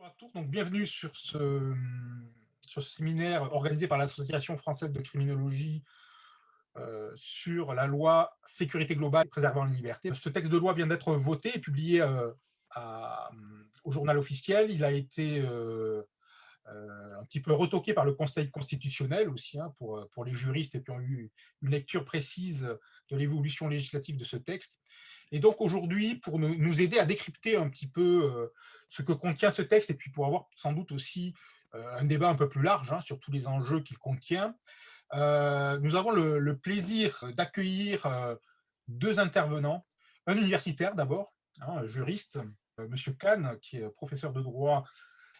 Bonjour à tous, donc bienvenue sur ce séminaire organisé par l'Association française de criminologie sur la loi sécurité globale préservant la liberté. Ce texte de loi vient d'être voté et publié au journal officiel. Il a été un petit peu retoqué par le Conseil constitutionnel aussi, hein, pour les juristes qui ont eu une lecture précise de l'évolution législative de ce texte. Et donc aujourd'hui, pour nous aider à décrypter un petit peu ce que contient ce texte, et puis pour avoir sans doute aussi un débat un peu plus large, hein, sur tous les enjeux qu'il contient, nous avons le plaisir d'accueillir deux intervenants. Un universitaire d'abord, hein, un juriste, Monsieur Kahn, qui est professeur de droit,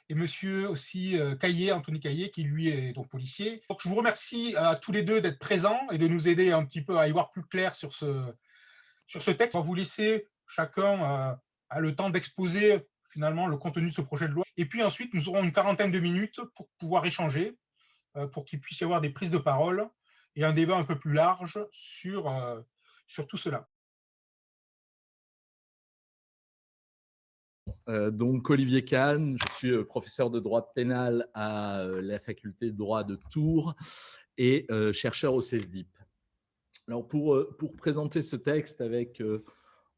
et monsieur aussi Caillé, Anthony Caillé, qui lui est donc policier. Donc je vous remercie à tous les deux d'être présents et de nous aider un petit peu à y voir plus clair sur ce texte. On va vous laisser chacun le temps d'exposer finalement le contenu de ce projet de loi. Et puis ensuite, nous aurons une quarantaine de minutes pour pouvoir échanger, pour qu'il puisse y avoir des prises de parole et un débat un peu plus large sur tout cela. Donc Olivier Kahn, je suis professeur de droit pénal à la faculté de droit de Tours et chercheur au CESDIP. Alors pour présenter ce texte avec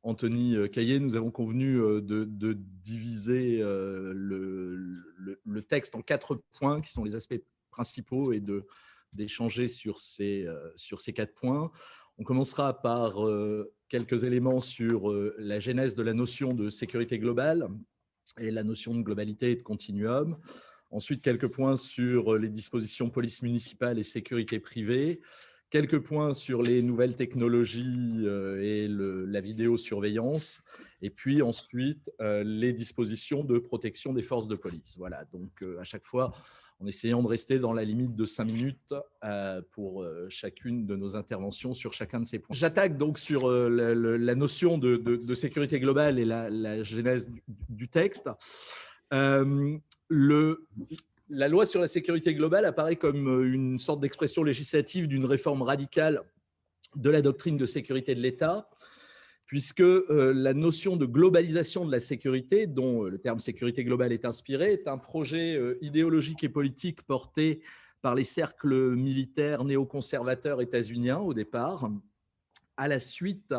Anthony Caillé, nous avons convenu de diviser le texte en 4 points qui sont les aspects principaux et d'échanger sur ces 4 points. On commencera par quelques éléments sur la genèse de la notion de sécurité globale et la notion de globalité et de continuum. Ensuite, quelques points sur les dispositions police municipale et sécurité privée. Quelques points sur les nouvelles technologies et la vidéosurveillance. Et puis ensuite, les dispositions de protection des forces de police. Voilà, donc à chaque fois, en essayant de rester dans la limite de 5 minutes pour chacune de nos interventions sur chacun de ces points. J'attaque donc sur la notion de sécurité globale et la genèse du texte. La loi sur la sécurité globale apparaît comme une sorte d'expression législative d'une réforme radicale de la doctrine de sécurité de l'État, puisque la notion de globalisation de la sécurité, dont le terme sécurité globale est inspiré, est un projet idéologique et politique porté par les cercles militaires néoconservateurs états-uniens au départ, à la suite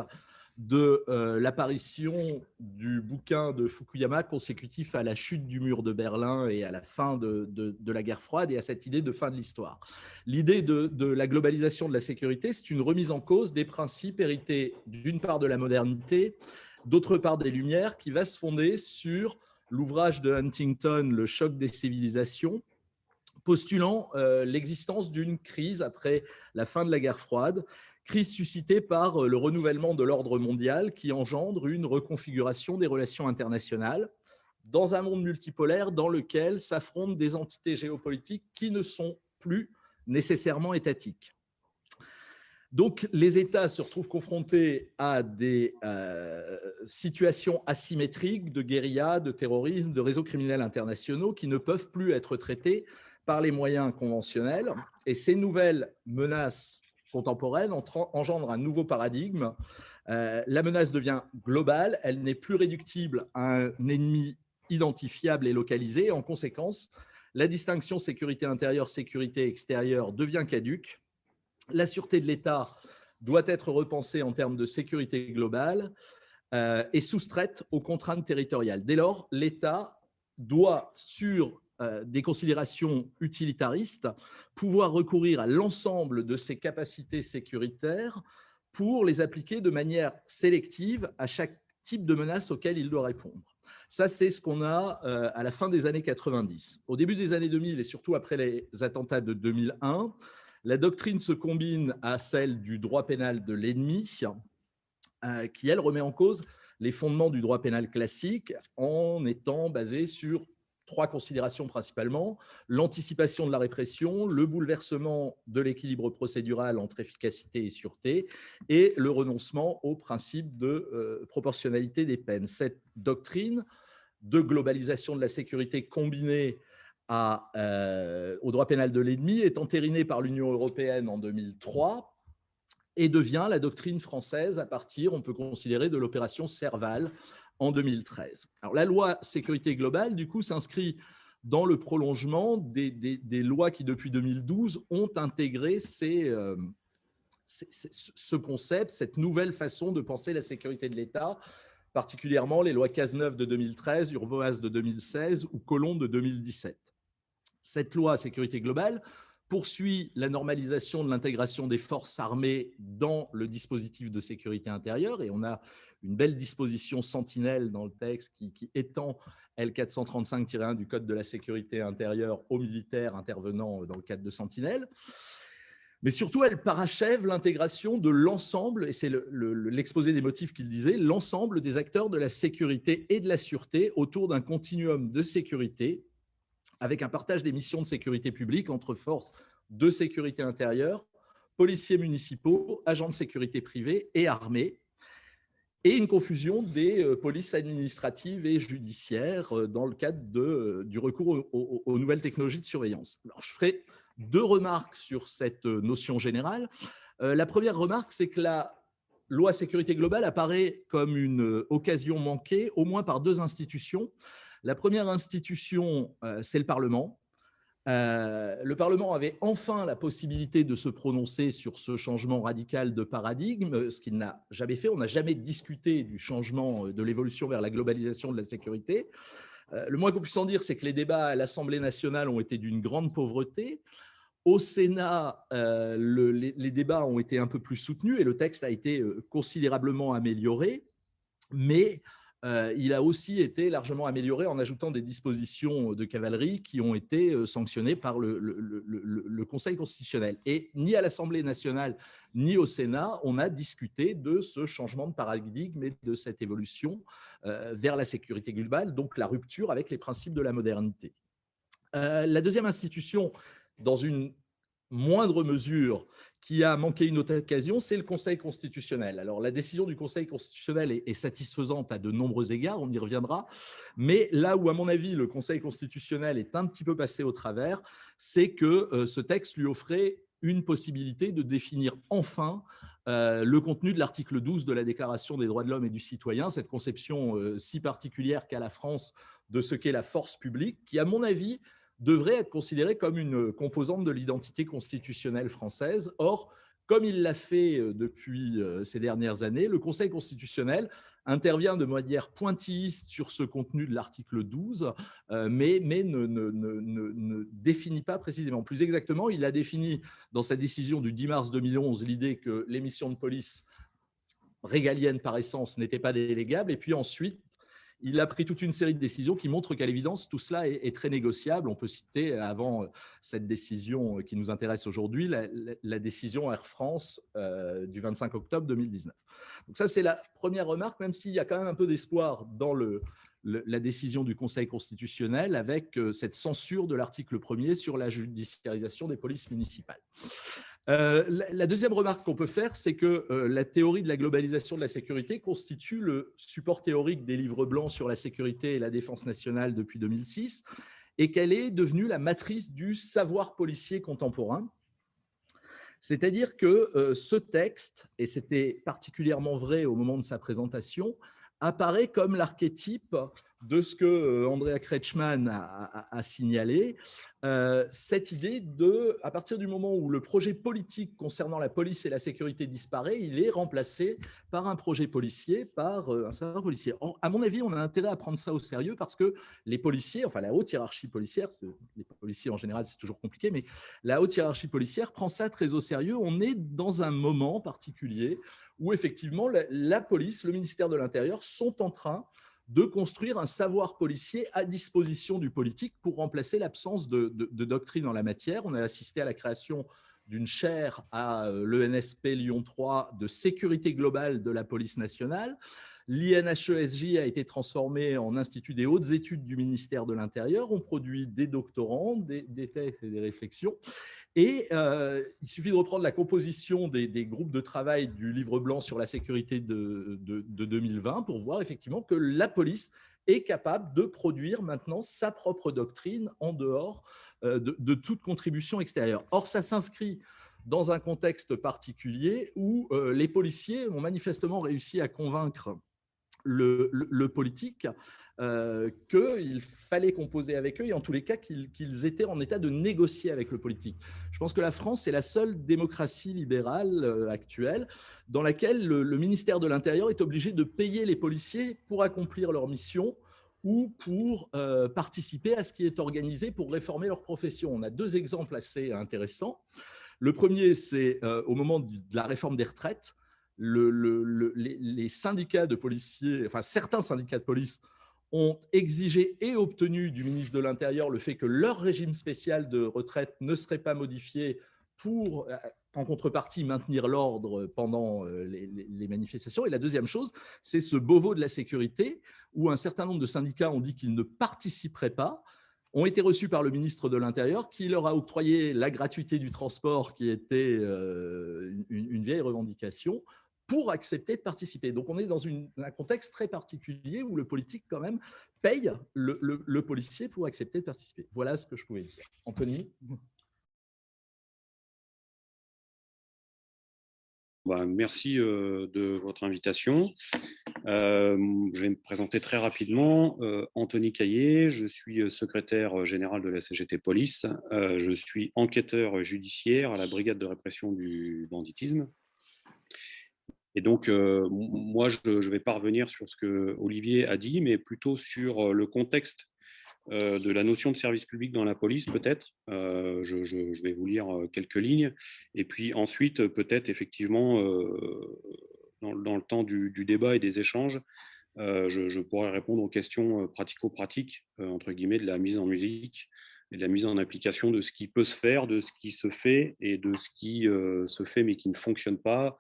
de l'apparition du bouquin de Fukuyama consécutif à la chute du mur de Berlin et à la fin de la guerre froide et à cette idée de fin de l'histoire. L'idée de la globalisation de la sécurité, c'est une remise en cause des principes hérités d'une part de la modernité, d'autre part des Lumières, qui va se fonder sur l'ouvrage de Huntington, Le choc des civilisations, postulant l'existence d'une crise après la fin de la guerre froide, crise suscitée par le renouvellement de l'ordre mondial qui engendre une reconfiguration des relations internationales dans un monde multipolaire dans lequel s'affrontent des entités géopolitiques qui ne sont plus nécessairement étatiques. Donc, les États se retrouvent confrontés à des situations asymétriques de guérilla, de terrorisme, de réseaux criminels internationaux qui ne peuvent plus être traités par les moyens conventionnels. Et ces nouvelles menaces contemporaine engendre un nouveau paradigme. La menace devient globale, elle n'est plus réductible à un ennemi identifiable et localisé. En conséquence, la distinction sécurité intérieure, sécurité extérieure devient caduque. La sûreté de l'État doit être repensée en termes de sécurité globale et soustraite aux contraintes territoriales. Dès lors, l'État doit, sur des considérations utilitaristes, pouvoir recourir à l'ensemble de ses capacités sécuritaires pour les appliquer de manière sélective à chaque type de menace auquel il doit répondre. Ça, c'est ce qu'on a à la fin des années 90. Au début des années 2000 et surtout après les attentats de 2001, la doctrine se combine à celle du droit pénal de l'ennemi, qui, elle, remet en cause les fondements du droit pénal classique en étant basée sur 3 considérations principalement: l'anticipation de la répression, le bouleversement de l'équilibre procédural entre efficacité et sûreté, et le renoncement au principe de proportionnalité des peines. Cette doctrine de globalisation de la sécurité combinée au droit pénal de l'ennemi est entérinée par l'Union européenne en 2003 et devient la doctrine française à partir, on peut considérer, de l'opération Serval en 2013. Alors, la loi sécurité globale, du coup, s'inscrit dans le prolongement des lois qui, depuis 2012, ont intégré ce concept, cette nouvelle façon de penser la sécurité de l'État, particulièrement les lois Cazeneuve de 2013, Urvoas de 2016 ou Collomb de 2017. Cette loi sécurité globale poursuit la normalisation de l'intégration des forces armées dans le dispositif de sécurité intérieure, et on a une belle disposition sentinelle dans le texte qui étend L435-1 du Code de la sécurité intérieure aux militaires intervenant dans le cadre de Sentinelle. Mais surtout, elle parachève l'intégration de l'ensemble, et c'est l'exposé des motifs qu'il disait, l'ensemble des acteurs de la sécurité et de la sûreté autour d'un continuum de sécurité, avec un partage des missions de sécurité publique entre forces de sécurité intérieure, policiers municipaux, agents de sécurité privés et armés, et une confusion des polices administratives et judiciaires dans le cadre du recours aux nouvelles technologies de surveillance. Alors, je ferai deux remarques sur cette notion générale. La première remarque, c'est que la loi sécurité globale apparaît comme une occasion manquée, au moins par deux institutions. La première institution, c'est le Parlement. Le Parlement avait enfin la possibilité de se prononcer sur ce changement radical de paradigme, ce qu'il n'a jamais fait. On n'a jamais discuté du changement, de l'évolution vers la globalisation de la sécurité. Le moins qu'on puisse en dire, c'est que les débats à l'Assemblée nationale ont été d'une grande pauvreté. Au Sénat, les débats ont été un peu plus soutenus et le texte a été considérablement amélioré, mais il a aussi été largement amélioré en ajoutant des dispositions de cavalerie qui ont été sanctionnées par le Conseil constitutionnel. Et ni à l'Assemblée nationale, ni au Sénat, on a discuté de ce changement de paradigme et de cette évolution vers la sécurité globale, donc la rupture avec les principes de la modernité. La deuxième institution, dans une moindre mesure, qui a manqué une autre occasion, c'est le Conseil constitutionnel. Alors, la décision du Conseil constitutionnel est satisfaisante à de nombreux égards, on y reviendra, mais là où, à mon avis, le Conseil constitutionnel est un petit peu passé au travers, c'est que ce texte lui offrait une possibilité de définir enfin le contenu de l'article 12 de la Déclaration des droits de l'homme et du citoyen, cette conception si particulière qu'a la France de ce qu'est la force publique, qui, à mon avis, devrait être considérée comme une composante de l'identité constitutionnelle française. Or, comme il l'a fait depuis ces dernières années, le Conseil constitutionnel intervient de manière pointilliste sur ce contenu de l'article 12, mais ne définit pas précisément. Plus exactement, il a défini dans sa décision du 10 mars 2011 l'idée que les missions de police régaliennes par essence n'étaient pas délégables, et puis ensuite, il a pris toute une série de décisions qui montrent qu'à l'évidence, tout cela est très négociable. On peut citer, avant cette décision qui nous intéresse aujourd'hui, la décision Air France du 25 octobre 2019. Donc ça, c'est la première remarque, même s'il y a quand même un peu d'espoir dans la décision du Conseil constitutionnel avec cette censure de l'article 1er sur la judiciarisation des polices municipales. La deuxième remarque qu'on peut faire, c'est que la théorie de la globalisation de la sécurité constitue le support théorique des livres blancs sur la sécurité et la défense nationale depuis 2006 et qu'elle est devenue la matrice du savoir policier contemporain. C'est-à-dire que ce texte, et c'était particulièrement vrai au moment de sa présentation, apparaît comme l'archétype de ce que Andrea Kretschmann a signalé, cette idée de, à partir du moment où le projet politique concernant la police et la sécurité disparaît, il est remplacé par un projet policier, par un savoir policier. Or, à mon avis, on a intérêt à prendre ça au sérieux parce que les policiers, enfin la haute hiérarchie policière, les policiers en général c'est toujours compliqué, mais la haute hiérarchie policière prend ça très au sérieux. On est dans un moment particulier où effectivement la police, le ministère de l'Intérieur sont en train de construire un savoir policier à disposition du politique pour remplacer l'absence de doctrine en la matière. On a assisté à la création d'une chaire à l'ENSP Lyon 3 de sécurité globale de la police nationale. L'INHESJ a été transformé en Institut des hautes études du ministère de l'Intérieur. On produit des doctorants, des textes et des réflexions. Et il suffit de reprendre la composition des groupes de travail du livre blanc sur la sécurité de 2020 pour voir effectivement que la police est capable de produire maintenant sa propre doctrine en dehors de toute contribution extérieure. Or, ça s'inscrit dans un contexte particulier où les policiers ont manifestement réussi à convaincre le politique, qu'il fallait composer avec eux et en tous les cas qu'ils étaient en état de négocier avec le politique. Je pense que la France est la seule démocratie libérale actuelle dans laquelle le ministère de l'Intérieur est obligé de payer les policiers pour accomplir leur mission ou pour participer à ce qui est organisé pour réformer leur profession. On a deux exemples assez intéressants. Le premier, c'est au moment de la réforme des retraites, les syndicats de policiers, enfin certains syndicats de police, ont exigé et obtenu du ministre de l'Intérieur le fait que leur régime spécial de retraite ne serait pas modifié pour, en contrepartie, maintenir l'ordre pendant les manifestations. Et la deuxième chose, c'est ce Beauvau de la sécurité, où un certain nombre de syndicats ont dit qu'ils ne participeraient pas, ont été reçus par le ministre de l'Intérieur, qui leur a octroyé la gratuité du transport, qui était une vieille revendication, pour accepter de participer. Donc, on est dans un contexte très particulier où le politique, quand même, paye le policier pour accepter de participer. Voilà ce que je pouvais dire. Anthony ? Merci de votre invitation. Je vais me présenter très rapidement. Anthony Caillé, je suis secrétaire général de la CGT Police. Je suis enquêteur judiciaire à la brigade de répression du banditisme. Et donc, moi, je ne vais pas revenir sur ce que Olivier a dit, mais plutôt sur le contexte de la notion de service public dans la police, peut-être. Je vais vous lire quelques lignes. Et puis ensuite, peut-être, effectivement, dans le temps du débat et des échanges, je pourrais répondre aux questions pratico-pratiques, entre guillemets, de la mise en musique et de la mise en application de ce qui peut se faire, de ce qui se fait et de ce qui se fait mais qui ne fonctionne pas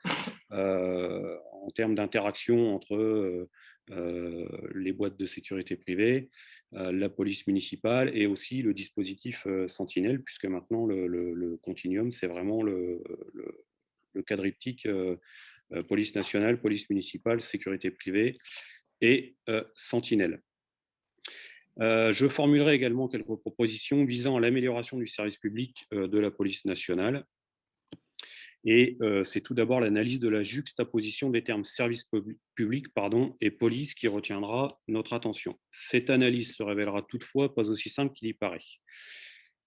en termes d'interaction entre les boîtes de sécurité privée, la police municipale et aussi le dispositif Sentinelle, puisque maintenant le continuum, c'est vraiment le quadriptyque police nationale, police municipale, sécurité privée et Sentinelle. Je formulerai également quelques propositions visant à l'amélioration du service public de la police nationale. Et c'est tout d'abord l'analyse de la juxtaposition des termes service public et police qui retiendra notre attention. Cette analyse se révélera toutefois pas aussi simple qu'il y paraît.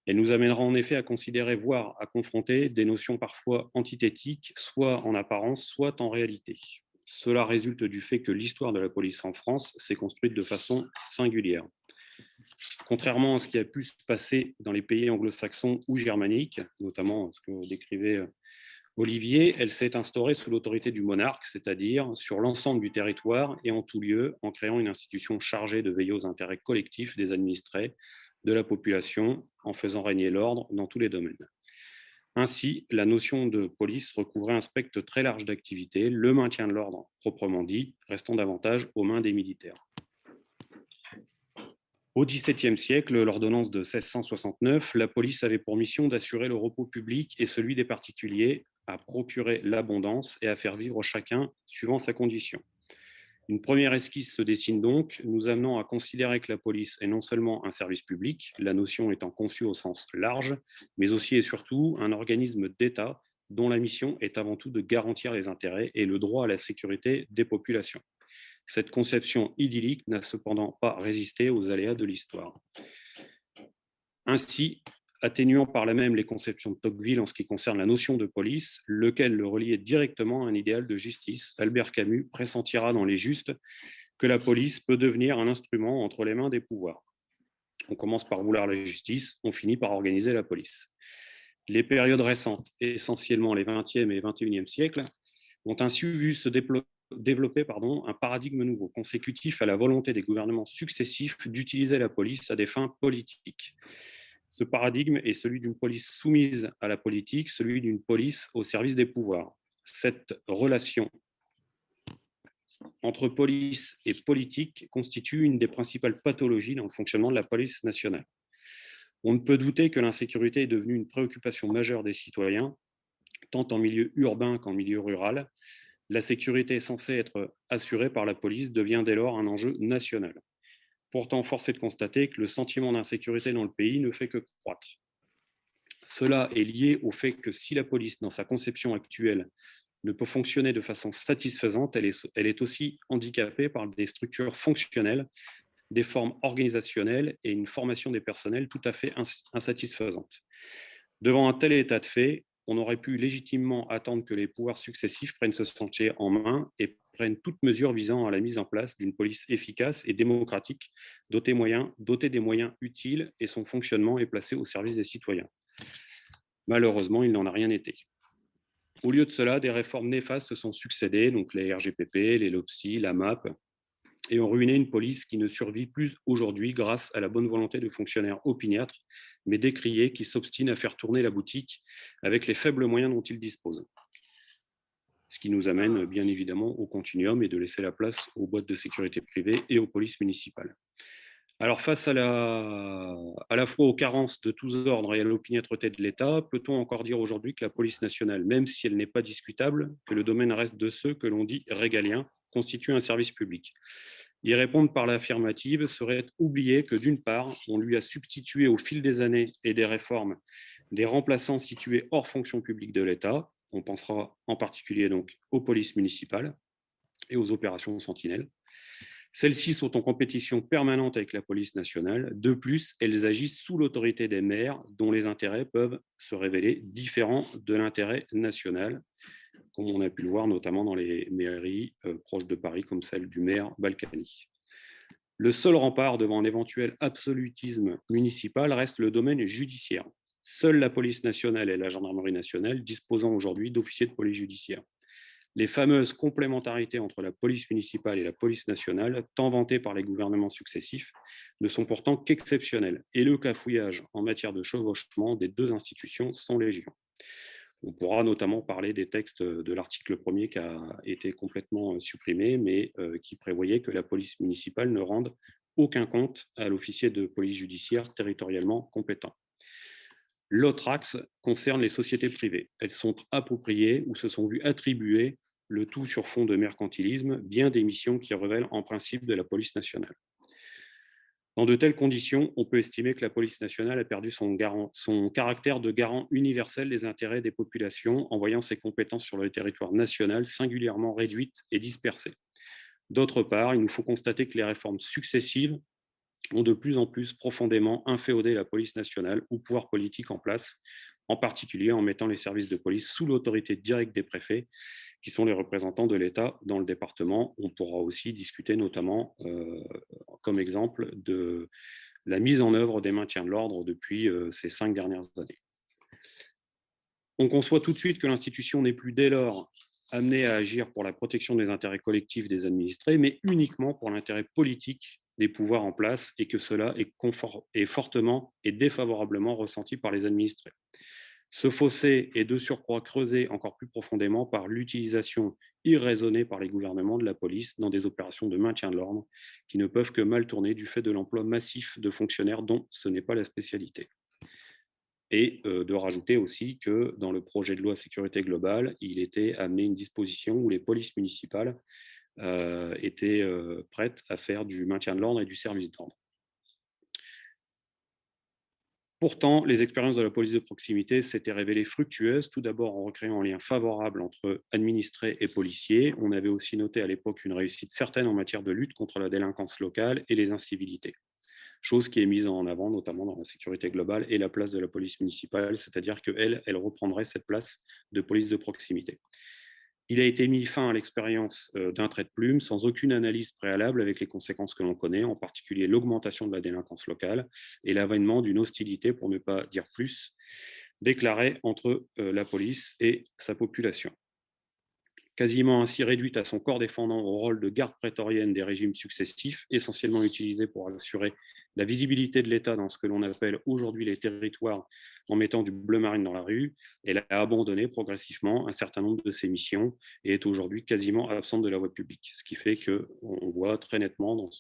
Elle nous amènera en effet à considérer, voire à confronter des notions parfois antithétiques, soit en apparence, soit en réalité. Cela résulte du fait que l'histoire de la police en France s'est construite de façon singulière. Contrairement à ce qui a pu se passer dans les pays anglo-saxons ou germaniques, notamment ce que décrivait Olivier, elle s'est instaurée sous l'autorité du monarque, c'est-à-dire sur l'ensemble du territoire et en tout lieu, en créant une institution chargée de veiller aux intérêts collectifs des administrés, de la population, en faisant régner l'ordre dans tous les domaines. Ainsi, la notion de police recouvrait un spectre très large d'activités, le maintien de l'ordre proprement dit, restant davantage aux mains des militaires. Au XVIIe siècle, l'ordonnance de 1669, la police avait pour mission d'assurer le repos public et celui des particuliers, à procurer l'abondance et à faire vivre chacun suivant sa condition. Une première esquisse se dessine donc, nous amenant à considérer que la police est non seulement un service public, la notion étant conçue au sens large, mais aussi et surtout un organisme d'État dont la mission est avant tout de garantir les intérêts et le droit à la sécurité des populations. Cette conception idyllique n'a cependant pas résisté aux aléas de l'histoire. Ainsi, atténuant par là même les conceptions de Tocqueville en ce qui concerne la notion de police, lequel le reliait directement à un idéal de justice, Albert Camus pressentira dans Les Justes que la police peut devenir un instrument entre les mains des pouvoirs. On commence par vouloir la justice, on finit par organiser la police. Les périodes récentes, essentiellement les 20e et 21e siècles, ont ainsi vu se développer un paradigme nouveau, consécutif à la volonté des gouvernements successifs d'utiliser la police à des fins politiques. Ce paradigme est celui d'une police soumise à la politique, celui d'une police au service des pouvoirs. Cette relation entre police et politique constitue une des principales pathologies dans le fonctionnement de la police nationale. On ne peut douter que l'insécurité est devenue une préoccupation majeure des citoyens, tant en milieu urbain qu'en milieu rural. La sécurité censée être assurée par la police devient dès lors un enjeu national. Pourtant, force est de constater que le sentiment d'insécurité dans le pays ne fait que croître. Cela est lié au fait que si la police, dans sa conception actuelle, ne peut fonctionner de façon satisfaisante, elle est aussi handicapée par des structures fonctionnelles, des formes organisationnelles et une formation des personnels tout à fait insatisfaisante. Devant un tel état de fait, on aurait pu légitimement attendre que les pouvoirs successifs prennent ce chantier en main et prennent toutes mesures visant à la mise en place d'une police efficace et démocratique, dotée des moyens utiles, et son fonctionnement est placé au service des citoyens. Malheureusement, il n'en a rien été. Au lieu de cela, des réformes néfastes se sont succédées, donc les RGPP, les LOPSI, la MAP, et ont ruiné une police qui ne survit plus aujourd'hui grâce à la bonne volonté de fonctionnaires opiniâtres, mais décriés, qui s'obstinent à faire tourner la boutique avec les faibles moyens dont ils disposent. Ce qui nous amène bien évidemment au continuum et de laisser la place aux boîtes de sécurité privées et aux polices municipales. Alors, face à la fois aux carences de tous ordres et à l'opiniâtreté de l'État, peut-on encore dire aujourd'hui que la police nationale, même si elle n'est pas discutable, que le domaine reste de ceux que l'on dit régaliens, constitue un service public? Y répondre par l'affirmative serait oublier que, d'une part, on lui a substitué au fil des années et des réformes des remplaçants situés hors fonction publique de l'État. On pensera en particulier donc aux polices municipales et aux opérations Sentinelle. Celles-ci sont en compétition permanente avec la police nationale. De plus, elles agissent sous l'autorité des maires, dont les intérêts peuvent se révéler différents de l'intérêt national, comme on a pu le voir notamment dans les mairies proches de Paris, comme celle du maire Balkany. Le seul rempart devant un éventuel absolutisme municipal reste le domaine judiciaire. Seule la police nationale et la gendarmerie nationale disposant aujourd'hui d'officiers de police judiciaire. Les fameuses complémentarités entre la police municipale et la police nationale, tant vantées par les gouvernements successifs, ne sont pourtant qu'exceptionnelles, et le cafouillage en matière de chevauchement des deux institutions sont légion. On pourra notamment parler des textes de l'article 1er qui a été complètement supprimé, mais qui prévoyait que la police municipale ne rende aucun compte à l'officier de police judiciaire territorialement compétent. L'autre axe concerne les sociétés privées. Elles sont appropriées ou se sont vues attribuer, le tout sur fond de mercantilisme, bien des missions qui relèvent en principe de la police nationale. Dans de telles conditions, on peut estimer que la police nationale a perdu son caractère de garant universel des intérêts des populations en voyant ses compétences sur le territoire national singulièrement réduites et dispersées. D'autre part, il nous faut constater que les réformes successives ont de plus en plus profondément inféodé la police nationale ou pouvoir politique en place, en particulier en mettant les services de police sous l'autorité directe des préfets, qui sont les représentants de l'État dans le département. On pourra aussi discuter notamment, comme exemple, de la mise en œuvre des maintiens de l'ordre depuis ces 5 dernières années. On conçoit tout de suite que l'institution n'est plus dès lors amenée à agir pour la protection des intérêts collectifs des administrés, mais uniquement pour l'intérêt politique des pouvoirs en place, et que cela est fortement et défavorablement ressenti par les administrés. Ce fossé est de surcroît creusé encore plus profondément par l'utilisation irraisonnée par les gouvernements de la police dans des opérations de maintien de l'ordre qui ne peuvent que mal tourner du fait de l'emploi massif de fonctionnaires dont ce n'est pas la spécialité. Et de rajouter aussi que dans le projet de loi sécurité globale, il était amené une disposition où les polices municipales étaient prêtes à faire du maintien de l'ordre et du service d'ordre. Pourtant, les expériences de la police de proximité s'étaient révélées fructueuses, tout d'abord en recréant un lien favorable entre administrés et policiers. On avait aussi noté à l'époque une réussite certaine en matière de lutte contre la délinquance locale et les incivilités, chose qui est mise en avant notamment dans la sécurité globale et la place de la police municipale, c'est-à-dire qu'elle reprendrait cette place de police de proximité. Il a été mis fin à l'expérience d'un trait de plume sans aucune analyse préalable avec les conséquences que l'on connaît, en particulier l'augmentation de la délinquance locale et l'avènement d'une hostilité, pour ne pas dire plus, déclarée entre la police et sa population. Quasiment ainsi réduite à son corps défendant au rôle de garde prétorienne des régimes successifs, essentiellement utilisé pour assurer la visibilité de l'État dans ce que l'on appelle aujourd'hui les territoires en mettant du bleu marine dans la rue, elle a abandonné progressivement un certain nombre de ses missions et est aujourd'hui quasiment absente de la voie publique. Ce qui fait qu'on voit très nettement dans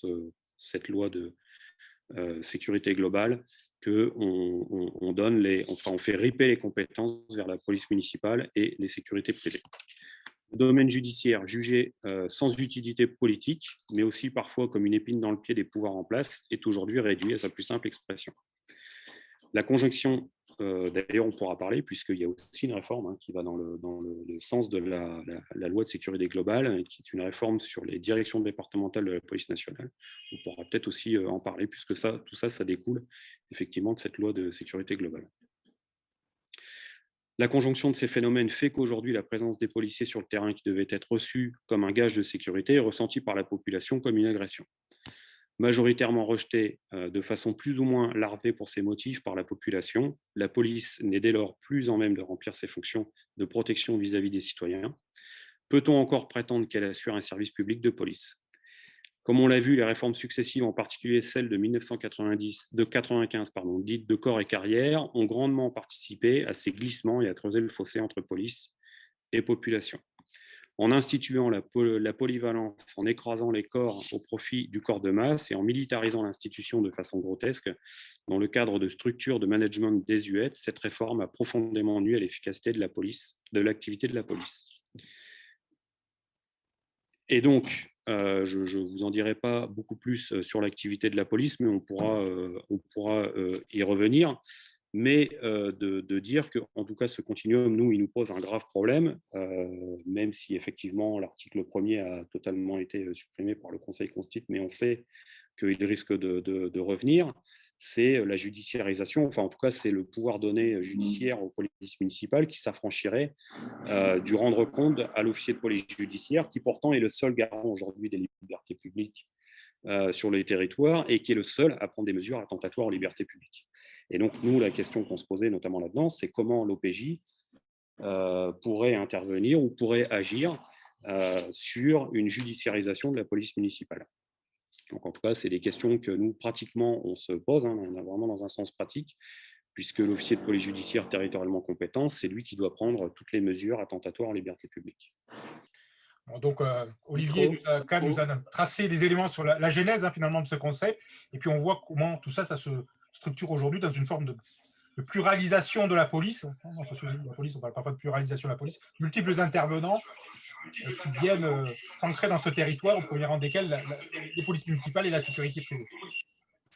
cette loi de sécurité globale qu'on on fait riper les compétences vers la police municipale et les sécurités privées. Le domaine judiciaire, jugé sans utilité politique, mais aussi parfois comme une épine dans le pied des pouvoirs en place, est aujourd'hui réduit à sa plus simple expression. La conjonction D'ailleurs, on pourra parler, puisqu'il y a aussi une réforme qui va dans le sens de la loi de sécurité globale, qui est une réforme sur les directions départementales de la police nationale. On pourra peut-être aussi en parler, puisque tout ça, ça découle effectivement de cette loi de sécurité globale. La conjonction de ces phénomènes fait qu'aujourd'hui, la présence des policiers sur le terrain, qui devait être reçue comme un gage de sécurité, est ressentie par la population comme une agression. Majoritairement rejetée de façon plus ou moins larvée pour ses motifs par la population, la police n'est dès lors plus en même de remplir ses fonctions de protection vis-à-vis des citoyens. Peut-on encore prétendre qu'elle assure un service public de police? Comme on l'a vu, les réformes successives, en particulier celle de 1995, dite de corps et carrière, ont grandement participé à ces glissements et à creuser le fossé entre police et population. En instituant la polyvalence, en écrasant les corps au profit du corps de masse et en militarisant l'institution de façon grotesque, dans le cadre de structures de management désuètes, cette réforme a profondément nui à l'efficacité de l'activité de la police. Et donc, je ne vous en dirai pas beaucoup plus sur l'activité de la police, mais on pourra y revenir. Mais de dire qu'en tout cas, ce continuum, il nous pose un grave problème, même si effectivement l'article 1er a totalement été supprimé par le Conseil constitutionnel, mais on sait qu'il risque de revenir. C'est la judiciarisation, enfin en tout cas c'est le pouvoir donné judiciaire aux polices municipales qui s'affranchirait du rendre compte à l'officier de police judiciaire, qui pourtant est le seul garant aujourd'hui des libertés publiques sur les territoires et qui est le seul à prendre des mesures attentatoires aux libertés publiques. Et donc nous, la question qu'on se posait notamment là-dedans, c'est comment l'OPJ pourrait intervenir ou pourrait agir sur une judiciarisation de la police municipale. Donc, en tout cas, c'est des questions que nous, pratiquement, on se pose, on est vraiment dans un sens pratique, puisque l'officier de police judiciaire territorialement compétent, c'est lui qui doit prendre toutes les mesures attentatoires aux libertés publiques. Bon, donc, Olivier nous a tracé des éléments sur la genèse finalement de ce concept, et puis on voit comment tout ça, ça se structure aujourd'hui dans une forme de pluralisation de la police. Dans ce sujet de la police, on parle parfois de pluralisation de la police, multiples intervenants qui viennent s'ancrer dans ce territoire, au premier rang desquels les polices municipales et la sécurité privée.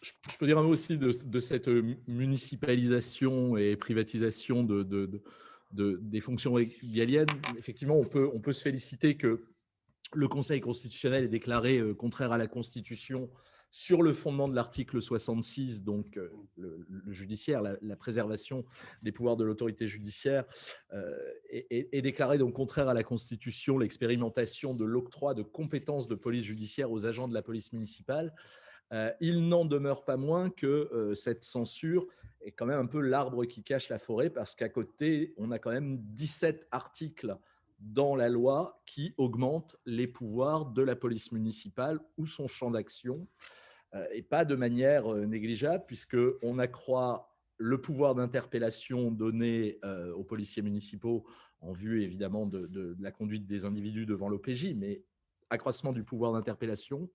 Je peux dire un mot aussi de cette municipalisation et privatisation des fonctions régaliennes. Effectivement, on peut se féliciter que le Conseil constitutionnel ait déclaré contraire à la Constitution sur le fondement de l'article 66, donc le judiciaire, la préservation des pouvoirs de l'autorité judiciaire, est déclaré donc contraire à la Constitution l'expérimentation de l'octroi de compétences de police judiciaire aux agents de la police municipale. Il n'en demeure pas moins que cette censure est quand même un peu l'arbre qui cache la forêt, parce qu'à côté, on a quand même 17 articles dans la loi qui augmentent les pouvoirs de la police municipale ou son champ d'action, et pas de manière négligeable, puisqu'on accroît le pouvoir d'interpellation donné aux policiers municipaux en vue évidemment de la conduite des individus devant l'OPJ, mais accroissement du pouvoir d'interpellation,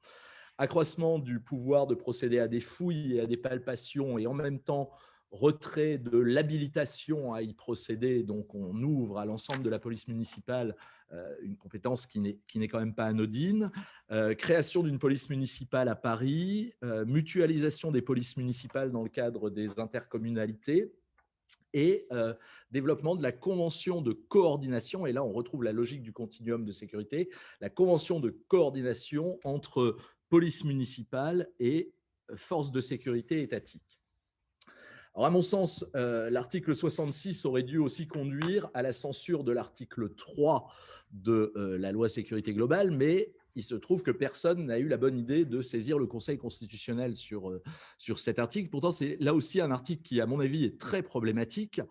accroissement du pouvoir de procéder à des fouilles et à des palpations, et en même temps retrait de l'habilitation à y procéder. Donc on ouvre à l'ensemble de la police municipale une compétence qui n'est quand même pas anodine. Création d'une police municipale à Paris, mutualisation des polices municipales dans le cadre des intercommunalités, et développement de la convention de coordination. Et là, on retrouve la logique du continuum de sécurité, la convention de coordination entre police municipale et forces de sécurité étatiques. Alors, à mon sens, l'article 66 aurait dû aussi conduire à la censure de l'article 3 de la loi sécurité globale, mais il se trouve que personne n'a eu la bonne idée de saisir le Conseil constitutionnel sur cet article. Pourtant, c'est là aussi un article qui, à mon avis, est très problématique,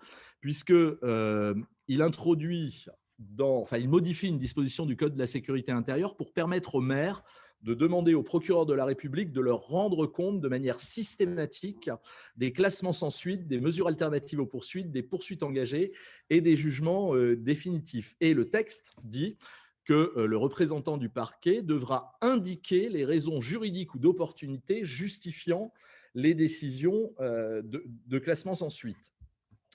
puisqu'il introduit il modifie une disposition du Code de la sécurité intérieure pour permettre aux maires de demander au procureur de la République de leur rendre compte de manière systématique des classements sans suite, des mesures alternatives aux poursuites, des poursuites engagées et des jugements définitifs. Et le texte dit que le représentant du parquet devra indiquer les raisons juridiques ou d'opportunité justifiant les décisions de classement sans suite.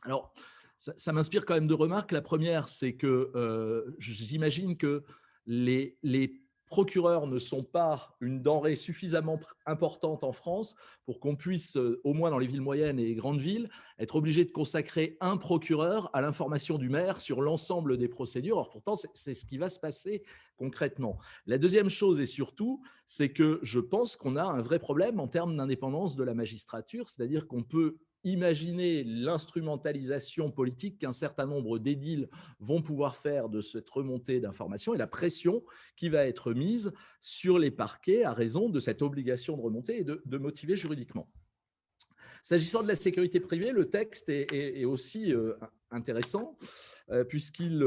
Alors, ça m'inspire quand même deux remarques. La première, c'est que j'imagine que les procureurs ne sont pas une denrée suffisamment importante en France pour qu'on puisse, au moins dans les villes moyennes et les grandes villes, être obligé de consacrer un procureur à l'information du maire sur l'ensemble des procédures. Or, pourtant, c'est ce qui va se passer concrètement. La deuxième chose, et surtout, c'est que je pense qu'on a un vrai problème en termes d'indépendance de la magistrature, c'est-à-dire qu'on peut imaginer l'instrumentalisation politique qu'un certain nombre d'édiles vont pouvoir faire de cette remontée d'informations et la pression qui va être mise sur les parquets à raison de cette obligation de remonter et de motiver juridiquement. S'agissant de la sécurité privée, le texte est aussi intéressant puisqu'il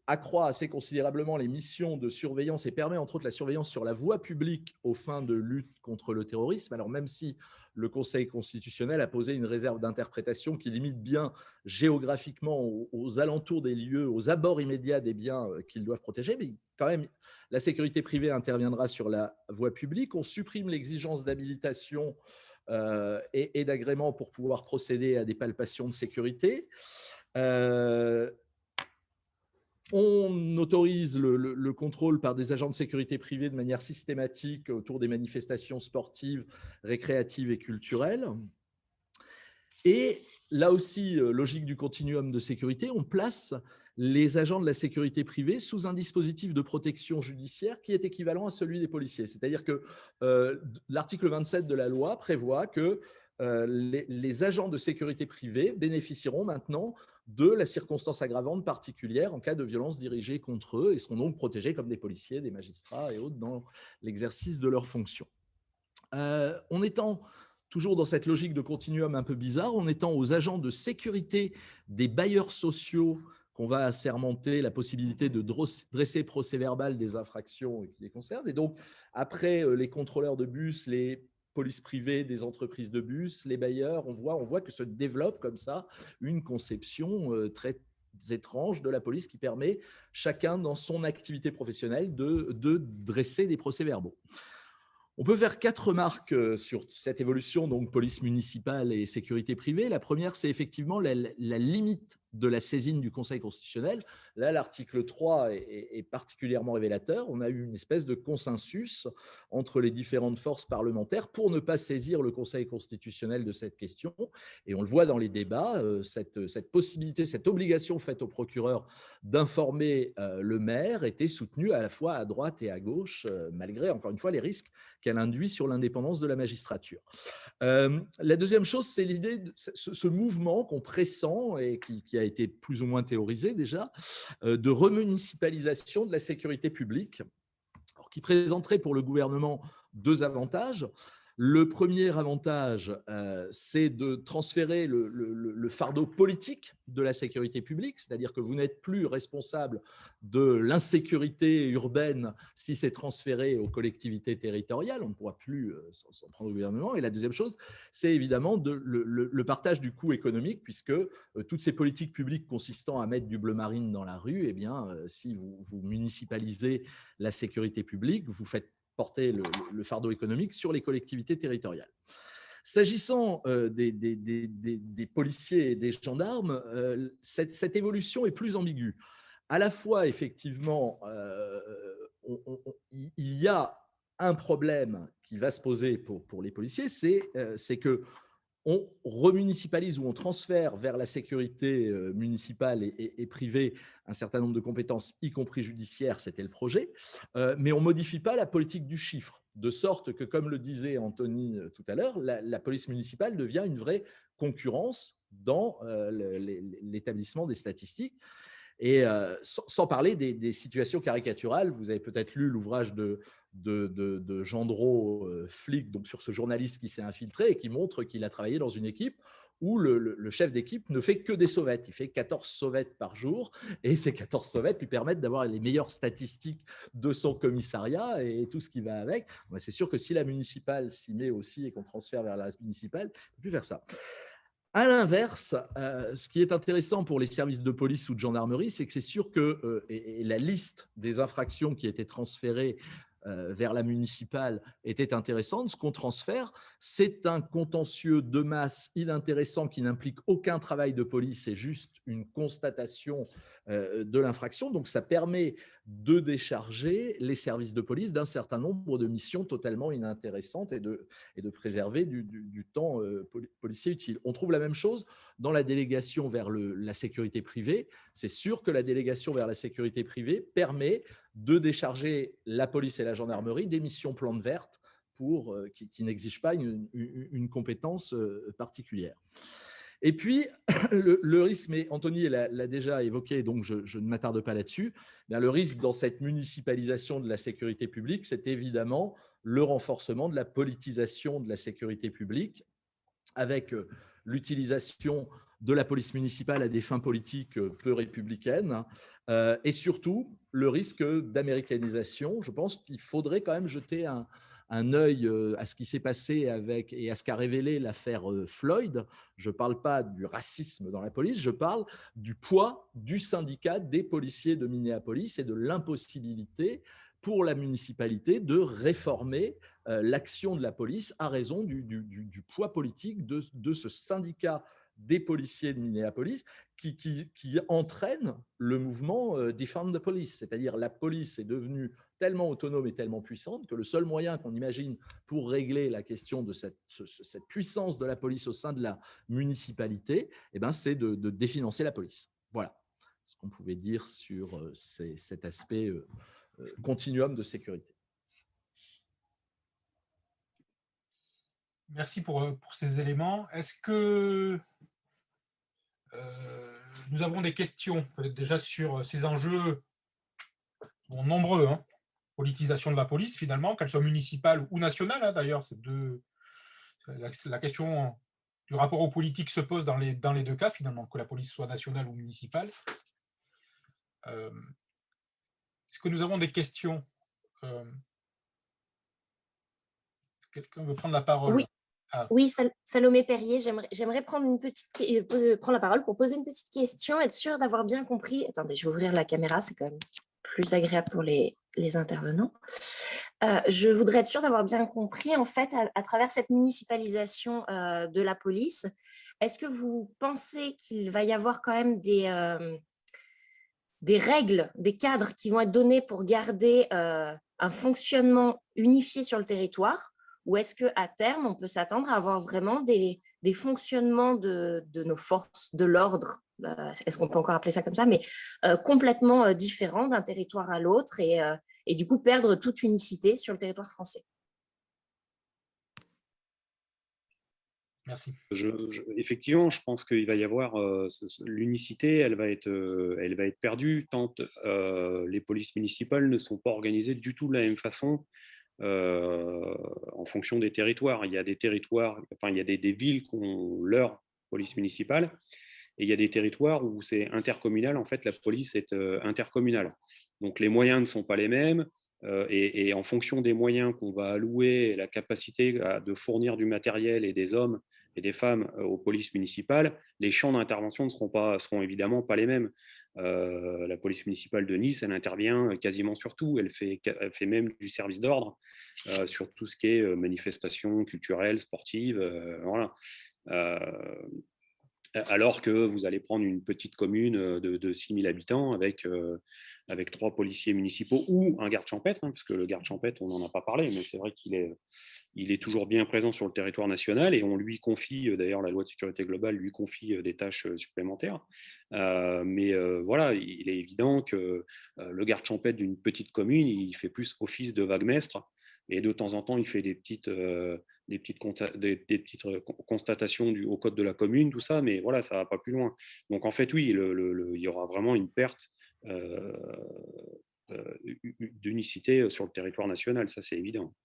accroît assez considérablement les missions de surveillance et permet entre autres la surveillance sur la voie publique aux fins de lutte contre le terrorisme. Alors même si le Conseil constitutionnel a posé une réserve d'interprétation qui limite bien géographiquement aux alentours des lieux, aux abords immédiats des biens qu'ils doivent protéger, mais quand même la sécurité privée interviendra sur la voie publique. On supprime l'exigence d'habilitation et d'agrément pour pouvoir procéder à des palpations de sécurité. On autorise le contrôle par des agents de sécurité privée de manière systématique autour des manifestations sportives, récréatives et culturelles. Et là aussi, logique du continuum de sécurité, on place les agents de la sécurité privée sous un dispositif de protection judiciaire qui est équivalent à celui des policiers. C'est-à-dire que l'article 27 de la loi prévoit que les agents de sécurité privée bénéficieront maintenant de la circonstance aggravante particulière en cas de violence dirigée contre eux et seront donc protégés comme des policiers, des magistrats et autres dans l'exercice de leurs fonctions. En étant toujours dans cette logique de continuum un peu bizarre, en étant aux agents de sécurité des bailleurs sociaux qu'on va assermenter la possibilité de dresser procès-verbal des infractions qui les concernent. Et donc, après les contrôleurs de bus, les polices privées des entreprises de bus, les bailleurs, on voit que se développe comme ça une conception très étrange de la police qui permet chacun dans son activité professionnelle de dresser des procès-verbaux. On peut faire 4 remarques sur cette évolution, donc police municipale et sécurité privée. La première, c'est effectivement la limite de la saisine du Conseil constitutionnel. Là, l'article 3 est particulièrement révélateur. On a eu une espèce de consensus entre les différentes forces parlementaires pour ne pas saisir le Conseil constitutionnel de cette question. Et on le voit dans les débats, cette possibilité, cette obligation faite au procureur d'informer le maire était soutenue à la fois à droite et à gauche, malgré, encore une fois, les risques qu'elle induit sur l'indépendance de la magistrature. La deuxième chose, c'est l'idée de ce mouvement qu'on pressent et qui a été plus ou moins théorisé déjà, de remunicipalisation de la sécurité publique, alors, qui présenterait pour le gouvernement 2 avantages. Le premier avantage, c'est de transférer le fardeau politique de la sécurité publique, c'est-à-dire que vous n'êtes plus responsable de l'insécurité urbaine si c'est transféré aux collectivités territoriales, on ne pourra plus s'en prendre au gouvernement. Et la deuxième chose, c'est évidemment le partage du coût économique, puisque toutes ces politiques publiques consistant à mettre du bleu marine dans la rue, eh bien, si vous municipalisez la sécurité publique, vous faites porter le fardeau économique sur les collectivités territoriales. S'agissant des policiers et des gendarmes, cette évolution est plus ambiguë. À la fois, effectivement, il y a un problème qui va se poser pour les policiers, c'est que on remunicipalise ou on transfère vers la sécurité municipale et privée un certain nombre de compétences, y compris judiciaires, c'était le projet, mais on ne modifie pas la politique du chiffre, de sorte que, comme le disait Anthony tout à l'heure, la police municipale devient une vraie concurrence dans l'établissement des statistiques. Et sans parler des situations caricaturales, vous avez peut-être lu l'ouvrage de Gendreau, flic, donc sur ce journaliste qui s'est infiltré et qui montre qu'il a travaillé dans une équipe où le chef d'équipe ne fait que des sauvettes. Il fait 14 sauvettes par jour et ces 14 sauvettes lui permettent d'avoir les meilleures statistiques de son commissariat et tout ce qui va avec. C'est sûr que si la municipale s'y met aussi et qu'on transfère vers la municipale, on ne peut plus faire ça. À l'inverse, ce qui est intéressant pour les services de police ou de gendarmerie, c'est que c'est sûr que et la liste des infractions qui étaient transférées vers la municipale était intéressante. Ce qu'on transfère, c'est un contentieux de masse inintéressant qui n'implique aucun travail de police, c'est juste une constatation de l'infraction. Donc, ça permet de décharger les services de police d'un certain nombre de missions totalement inintéressantes et de préserver du temps policier utile. On trouve la même chose dans la délégation vers la sécurité privée. C'est sûr que la délégation vers la sécurité privée permet de décharger la police et la gendarmerie des missions plantes vertes qui n'exigent pas une compétence particulière. Et puis, le risque, mais Anthony l'a déjà évoqué, donc je ne m'attarde pas là-dessus, le risque dans cette municipalisation de la sécurité publique, c'est évidemment le renforcement de la politisation de la sécurité publique, avec l'utilisation de la police municipale à des fins politiques peu républicaines, et surtout le risque d'américanisation. Je pense qu'il faudrait quand même jeter un œil à ce qui s'est passé et à ce qu'a révélé l'affaire Floyd. Je ne parle pas du racisme dans la police, je parle du poids du syndicat des policiers de Minneapolis et de l'impossibilité pour la municipalité de réformer l'action de la police à raison du poids politique de ce syndicat des policiers de Minneapolis qui entraîne le mouvement Defund the Police. C'est-à-dire la police est devenue tellement autonome et tellement puissante que le seul moyen qu'on imagine pour régler la question de cette puissance de la police au sein de la municipalité, c'est de définancer la police. Voilà ce qu'on pouvait dire sur cet aspect continuum de sécurité. Merci pour ces éléments. Est-ce que nous avons des questions, peut-être déjà sur ces enjeux nombreux, politisation de la police finalement, qu'elle soit municipale ou nationale, d'ailleurs, la question du rapport aux politiques se pose dans les deux cas finalement, que la police soit nationale ou municipale. Est-ce que nous avons des questions? Quelqu'un veut prendre la parole? Oui. Oui, Salomé Perrier, j'aimerais prendre la parole pour poser une petite question, être sûre d'avoir bien compris. Attendez, je vais ouvrir la caméra, c'est quand même plus agréable pour les intervenants. Je voudrais être sûre d'avoir bien compris, en fait, à travers cette municipalisation de la police, est-ce que vous pensez qu'il va y avoir quand même des règles, des cadres qui vont être donnés pour garder un fonctionnement unifié sur le territoire? Ou est-ce qu'à terme, on peut s'attendre à avoir vraiment des fonctionnements de nos forces de l'ordre, est-ce qu'on peut encore appeler ça comme ça, mais complètement différents d'un territoire à l'autre et du coup perdre toute unicité sur le territoire français? Merci. Effectivement, je pense qu'il va y avoir l'unicité, elle va être perdue tant les polices municipales ne sont pas organisées du tout de la même façon en fonction des territoires. Il y a des territoires, il y a des villes qui ont leur police municipale et il y a des territoires où c'est intercommunal. En fait, la police est intercommunale. Donc, les moyens ne sont pas les mêmes. Et en fonction des moyens qu'on va allouer, la capacité de fournir du matériel et des hommes et des femmes aux polices municipales, les champs d'intervention ne seront évidemment pas les mêmes. La police municipale de Nice, elle intervient quasiment sur tout. Elle fait même du service d'ordre sur tout ce qui est manifestations culturelles, sportives. Voilà. Alors que vous allez prendre une petite commune de 6 000 habitants avec 3 policiers municipaux ou un garde champêtre, parce que le garde champêtre, on n'en a pas parlé, mais c'est vrai qu'il est toujours bien présent sur le territoire national et on lui confie, d'ailleurs la loi de sécurité globale lui confie des tâches supplémentaires. Mais voilà, il est évident que le garde champêtre d'une petite commune, il fait plus office de vaguemestre et de temps en temps, il fait des petites constatations au code de la commune, tout ça, mais voilà, ça ne va pas plus loin. Donc en fait, oui, il y aura vraiment une perte d'unicité sur le territoire national, ça c'est évident.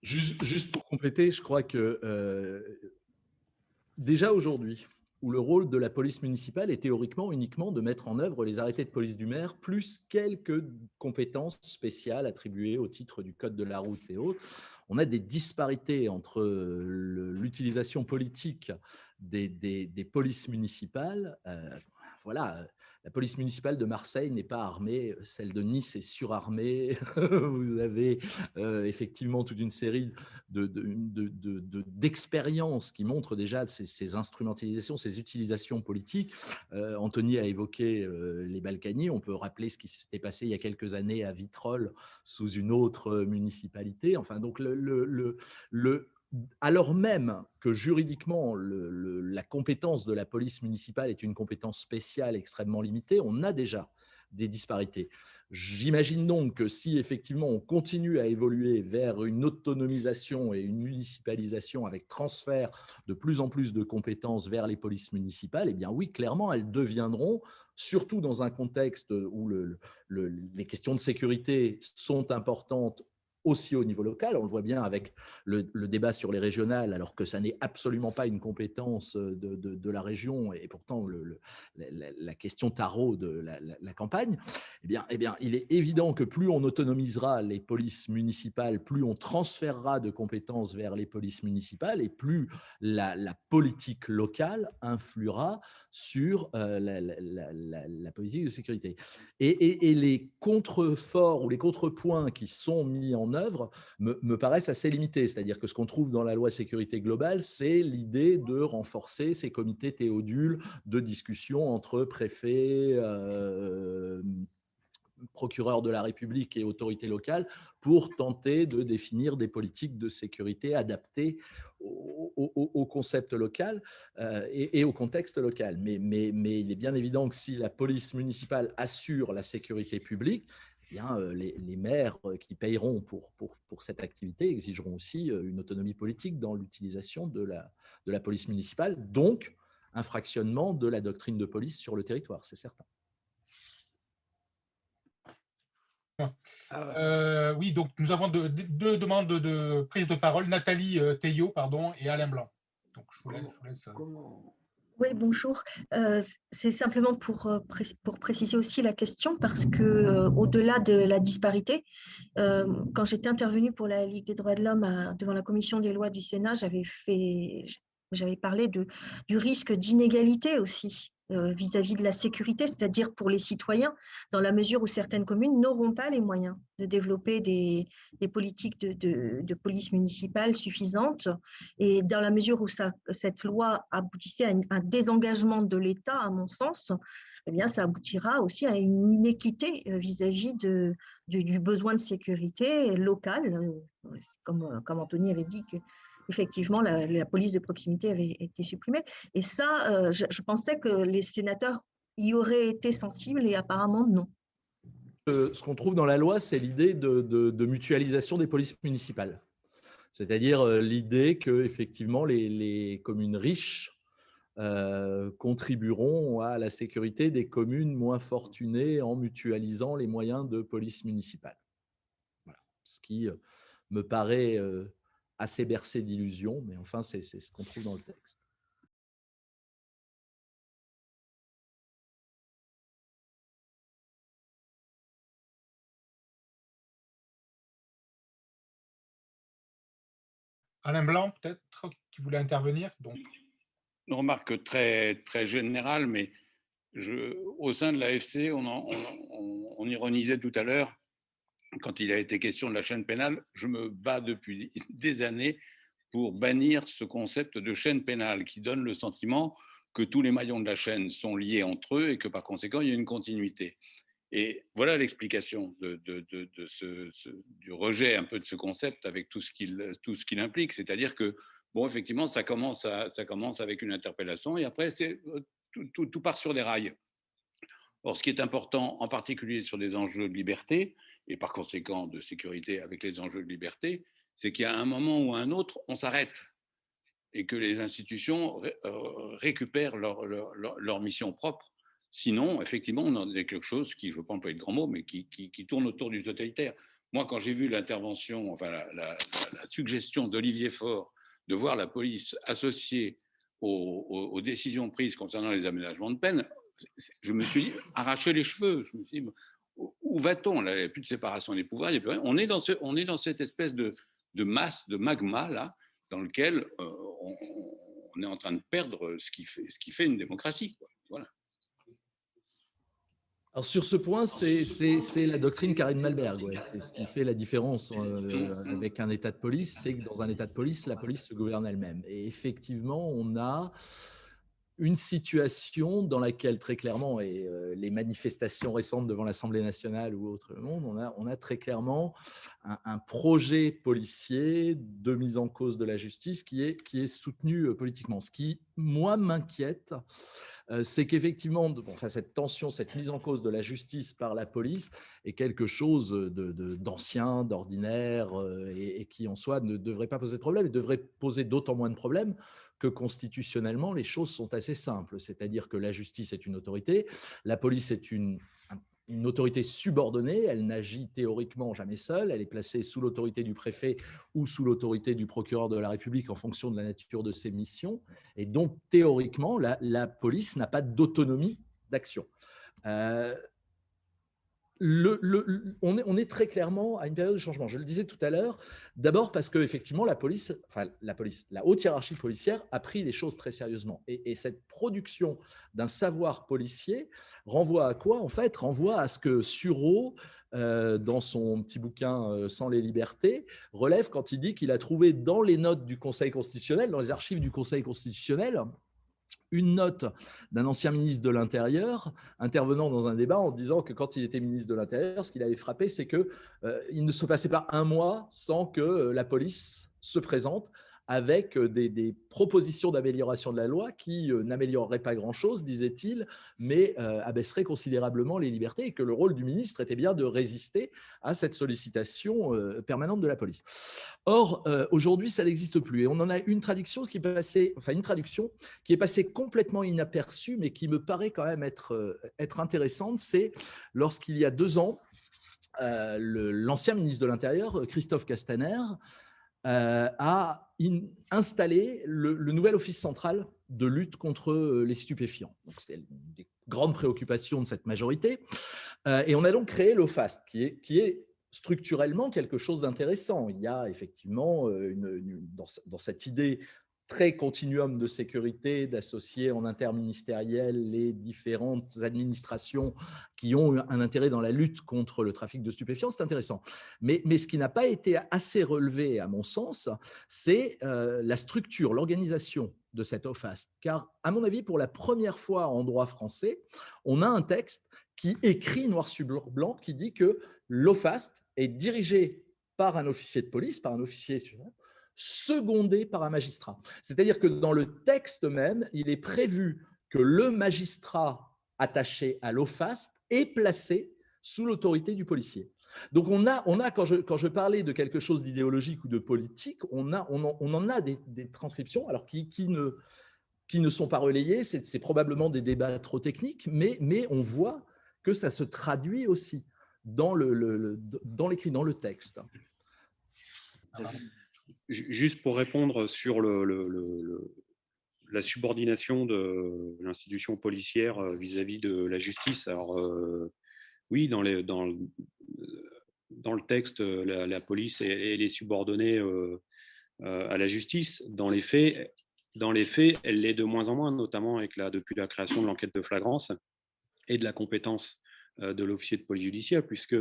Juste pour compléter, je crois que déjà aujourd'hui, où le rôle de la police municipale est théoriquement uniquement de mettre en œuvre les arrêtés de police du maire, plus quelques compétences spéciales attribuées au titre du code de la route et autres, on a des disparités entre l'utilisation politique des polices municipales. Voilà, La police municipale de Marseille n'est pas armée, celle de Nice est surarmée. Vous avez effectivement toute une série d'expériences qui montrent déjà ces instrumentalisations, ces utilisations politiques. Anthony a évoqué les Balkany. On peut rappeler ce qui s'était passé il y a quelques années à Vitrolles sous une autre municipalité. Enfin, donc alors même que juridiquement, la compétence de la police municipale est une compétence spéciale extrêmement limitée, on a déjà des disparités. J'imagine donc que si effectivement on continue à évoluer vers une autonomisation et une municipalisation avec transfert de plus en plus de compétences vers les polices municipales, eh bien oui, clairement, elles deviendront, surtout dans un contexte où les questions de sécurité sont importantes aussi au niveau local. On le voit bien avec le débat sur les régionales, alors que ça n'est absolument pas une compétence de la région, et pourtant la question tarot de la campagne. Eh bien, il est évident que plus on autonomisera les polices municipales, plus on transférera de compétences vers les polices municipales, et plus la politique locale influera sur la politique de sécurité. Et les contreforts ou les contrepoints qui sont mis en œuvre me paraissent assez limités. C'est-à-dire que ce qu'on trouve dans la loi sécurité globale, c'est l'idée de renforcer ces comités théodules de discussion entre préfets, procureurs de la République et autorités locales pour tenter de définir des politiques de sécurité adaptées au concept local et au contexte local. Mais il est bien évident que si la police municipale assure la sécurité publique, eh bien, les maires qui payeront pour cette activité exigeront aussi une autonomie politique dans l'utilisation de la police municipale, donc un fractionnement de la doctrine de police sur le territoire, c'est certain. Oui, donc nous avons deux demandes de prise de parole, Nathalie Théiot, pardon, et Alain Blanc. Donc je vous laisse. Oui, bonjour. C'est simplement pour préciser aussi la question, parce que au-delà de la disparité, quand j'étais intervenue pour la Ligue des droits de l'homme devant la commission des lois du Sénat, j'avais parlé du risque d'inégalité aussi vis-à-vis de la sécurité, c'est-à-dire pour les citoyens, dans la mesure où certaines communes n'auront pas les moyens de développer des politiques de police municipale suffisantes, et dans la mesure où cette loi aboutissait à un désengagement de l'État, à mon sens, eh bien, ça aboutira aussi à une inéquité vis-à-vis du besoin de sécurité locale, comme Anthony avait dit que effectivement, la police de proximité avait été supprimée. Et ça, je pensais que les sénateurs y auraient été sensibles, et apparemment non. Ce qu'on trouve dans la loi, c'est l'idée de mutualisation des polices municipales. C'est-à-dire l'idée que effectivement les communes riches contribueront à la sécurité des communes moins fortunées en mutualisant les moyens de police municipale. Voilà. Ce qui me paraît assez bercé d'illusions, mais enfin, c'est ce qu'on trouve dans le texte. Alain Blanc, peut-être, qui voulait intervenir. Donc. Une remarque très, très générale, mais au sein de l'AFC, on ironisait tout à l'heure, quand il a été question de la chaîne pénale, je me bats depuis des années pour bannir ce concept de chaîne pénale qui donne le sentiment que tous les maillons de la chaîne sont liés entre eux et que par conséquent, il y a une continuité. Et voilà l'explication du rejet un peu de ce concept avec tout ce qu'il implique. C'est-à-dire que, bon, effectivement, ça commence avec une interpellation et après, tout part sur des rails. Or, ce qui est important, en particulier sur des enjeux de liberté, et par conséquent de sécurité avec les enjeux de liberté, c'est qu'il y a un moment ou un autre, on s'arrête et que les institutions récupèrent leur mission propre. Sinon, effectivement, on en a quelque chose qui, je ne veux pas employer de grands mots, mais qui tourne autour du totalitaire. Moi, quand j'ai vu l'intervention, enfin la suggestion d'Olivier Faure de voir la police associée aux décisions prises concernant les aménagements de peine, je me suis arraché les cheveux. Je me suis dit, où va-t-on? Là, il n'y a plus de séparation des pouvoirs. On est dans cette espèce de masse, de magma, là, dans lequel on est en train de perdre ce qui fait une démocratie, quoi. Voilà. Alors sur ce point, c'est la doctrine Karine Malberg. Ouais. C'est ce qui fait la différence avec un État de police, c'est que dans un État de police, la police se gouverne elle-même. Et effectivement, on a une situation dans laquelle très clairement, et les manifestations récentes devant l'Assemblée nationale ou autre monde, on a très clairement un projet policier de mise en cause de la justice qui est soutenu politiquement. Ce qui, moi, m'inquiète, c'est qu'effectivement, cette tension, cette mise en cause de la justice par la police est quelque chose d'ancien, d'ordinaire, et qui en soi ne devrait pas poser de problème, et devrait poser d'autant moins de problèmes que constitutionnellement, les choses sont assez simples. C'est-à-dire que la justice est une autorité, la police est une autorité subordonnée, elle n'agit théoriquement jamais seule, elle est placée sous l'autorité du préfet ou sous l'autorité du procureur de la République en fonction de la nature de ses missions. Et donc, théoriquement, la police n'a pas d'autonomie d'action. On est très clairement à une période de changement. Je le disais tout à l'heure, d'abord parce que effectivement la haute hiérarchie policière a pris les choses très sérieusement. Et cette production d'un savoir policier renvoie à quoi? En fait, renvoie à ce que Sureau, dans son petit bouquin Sans les libertés, relève quand il dit qu'il a trouvé dans les notes du Conseil constitutionnel, dans les archives du Conseil constitutionnel, une note d'un ancien ministre de l'Intérieur intervenant dans un débat en disant que quand il était ministre de l'Intérieur, ce qu'il avait frappé, c'est qu'il ne se passait pas un mois sans que la police se présente avec des propositions d'amélioration de la loi qui n'amélioreraient pas grand-chose, disait-il, mais abaisseraient considérablement les libertés, et que le rôle du ministre était bien de résister à cette sollicitation permanente de la police. Or, aujourd'hui, ça n'existe plus. Et on en a une traduction qui est passée complètement inaperçue, mais qui me paraît quand même être intéressante. C'est lorsqu'il y a 2 ans, l'ancien ministre de l'Intérieur, Christophe Castaner, a installé le nouvel office central de lutte contre les stupéfiants. C'est une des grandes préoccupations de cette majorité. Et on a donc créé l'OFAST, qui est structurellement quelque chose d'intéressant. Il y a effectivement dans cette idée très continuum de sécurité, d'associer en interministériel les différentes administrations qui ont un intérêt dans la lutte contre le trafic de stupéfiants, c'est intéressant. Mais ce qui n'a pas été assez relevé, à mon sens, c'est la structure, l'organisation de cette OFAST. Car, à mon avis, pour la première fois en droit français, on a un texte qui écrit noir sur blanc, qui dit que l'OFAST est dirigé par un officier de police, par un officier secondé par un magistrat. C'est-à-dire que dans le texte même, il est prévu que le magistrat attaché à l'OFAST est placé sous l'autorité du policier. Donc on a quand je parlais de quelque chose d'idéologique ou de politique, on en a des transcriptions, alors qui ne sont pas relayées, c'est probablement des débats trop techniques, mais on voit que ça se traduit aussi dans l'écrit, dans le texte. Alors, juste pour répondre sur la subordination de l'institution policière vis-à-vis de la justice. Alors, oui, dans le texte, la police elle est subordonnée à la justice. Dans les faits, elle l'est de moins en moins, notamment depuis la création de l'enquête de flagrance et de la compétence de l'officier de police judiciaire, puisque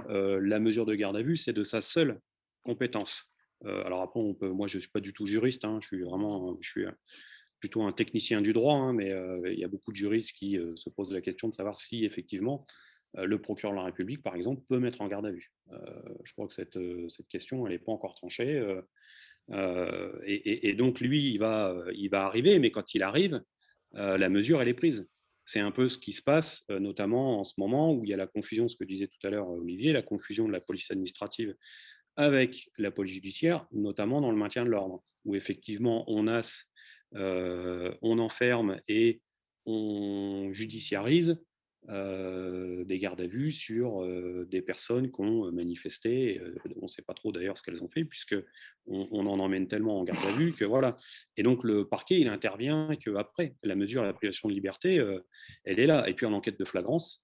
la mesure de garde à vue, c'est de sa seule compétence. Alors après, moi, je ne suis pas du tout juriste, hein, je suis plutôt un technicien du droit, hein, mais il y a beaucoup de juristes qui se posent la question de savoir si, effectivement, le procureur de la République, par exemple, peut mettre en garde à vue. Je crois que cette question, elle n'est pas encore tranchée. Et donc, lui, il va arriver, mais quand il arrive, la mesure, elle est prise. C'est un peu ce qui se passe, notamment en ce moment où il y a la confusion, ce que disait tout à l'heure Olivier, la confusion de la police administrative avec la police judiciaire, notamment dans le maintien de l'ordre, où effectivement on enferme et on judiciarise des gardes à vue sur des personnes qui ont manifesté. On ne sait pas trop d'ailleurs ce qu'elles ont fait, puisqu'on en emmène tellement en garde à vue que voilà. Et donc le parquet, il intervient qu'après. La mesure à la privation de liberté, elle est là. Et puis en enquête de flagrance,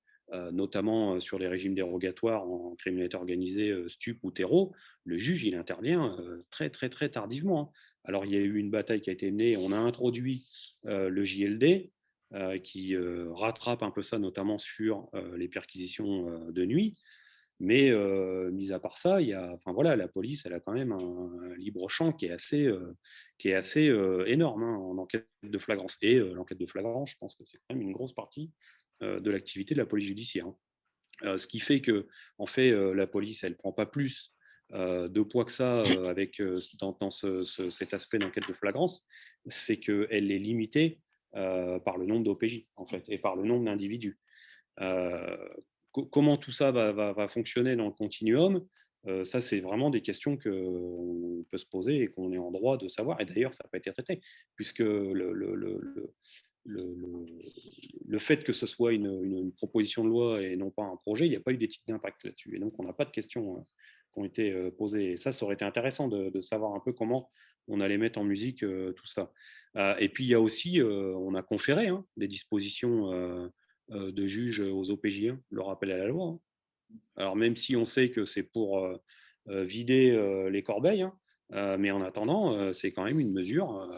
notamment sur les régimes dérogatoires en criminalité organisée, stup ou terreau, le juge, il intervient très, très, très tardivement. Alors, il y a eu une bataille qui a été menée, on a introduit le JLD, qui rattrape un peu ça, notamment sur les perquisitions de nuit. Mais mis à part ça, la police, elle a quand même un libre champ qui est assez énorme en enquête de flagrance. Et l'enquête de flagrance, je pense que c'est quand même une grosse partie de l'activité de la police judiciaire. Ce qui fait que, en fait, la police, elle ne prend pas plus de poids que ça dans cet aspect d'enquête de flagrance, c'est qu'elle est limitée par le nombre d'OPJ, en fait, et par le nombre d'individus. Comment tout ça va fonctionner dans le continuum, ça, c'est vraiment des questions qu'on peut se poser et qu'on est en droit de savoir. Et d'ailleurs, ça n'a pas été traité, puisque le fait que ce soit une proposition de loi et non pas un projet, il n'y a pas eu d'étude d'impact là-dessus. Et donc, on n'a pas de questions qui ont été posées. Et ça aurait été intéressant de savoir un peu comment on allait mettre en musique tout ça. Et puis, il y a aussi, on a conféré des dispositions de juges aux OPJ, le rappel à la loi. Alors, même si on sait que c'est pour vider les corbeilles, mais en attendant, c'est quand même une mesure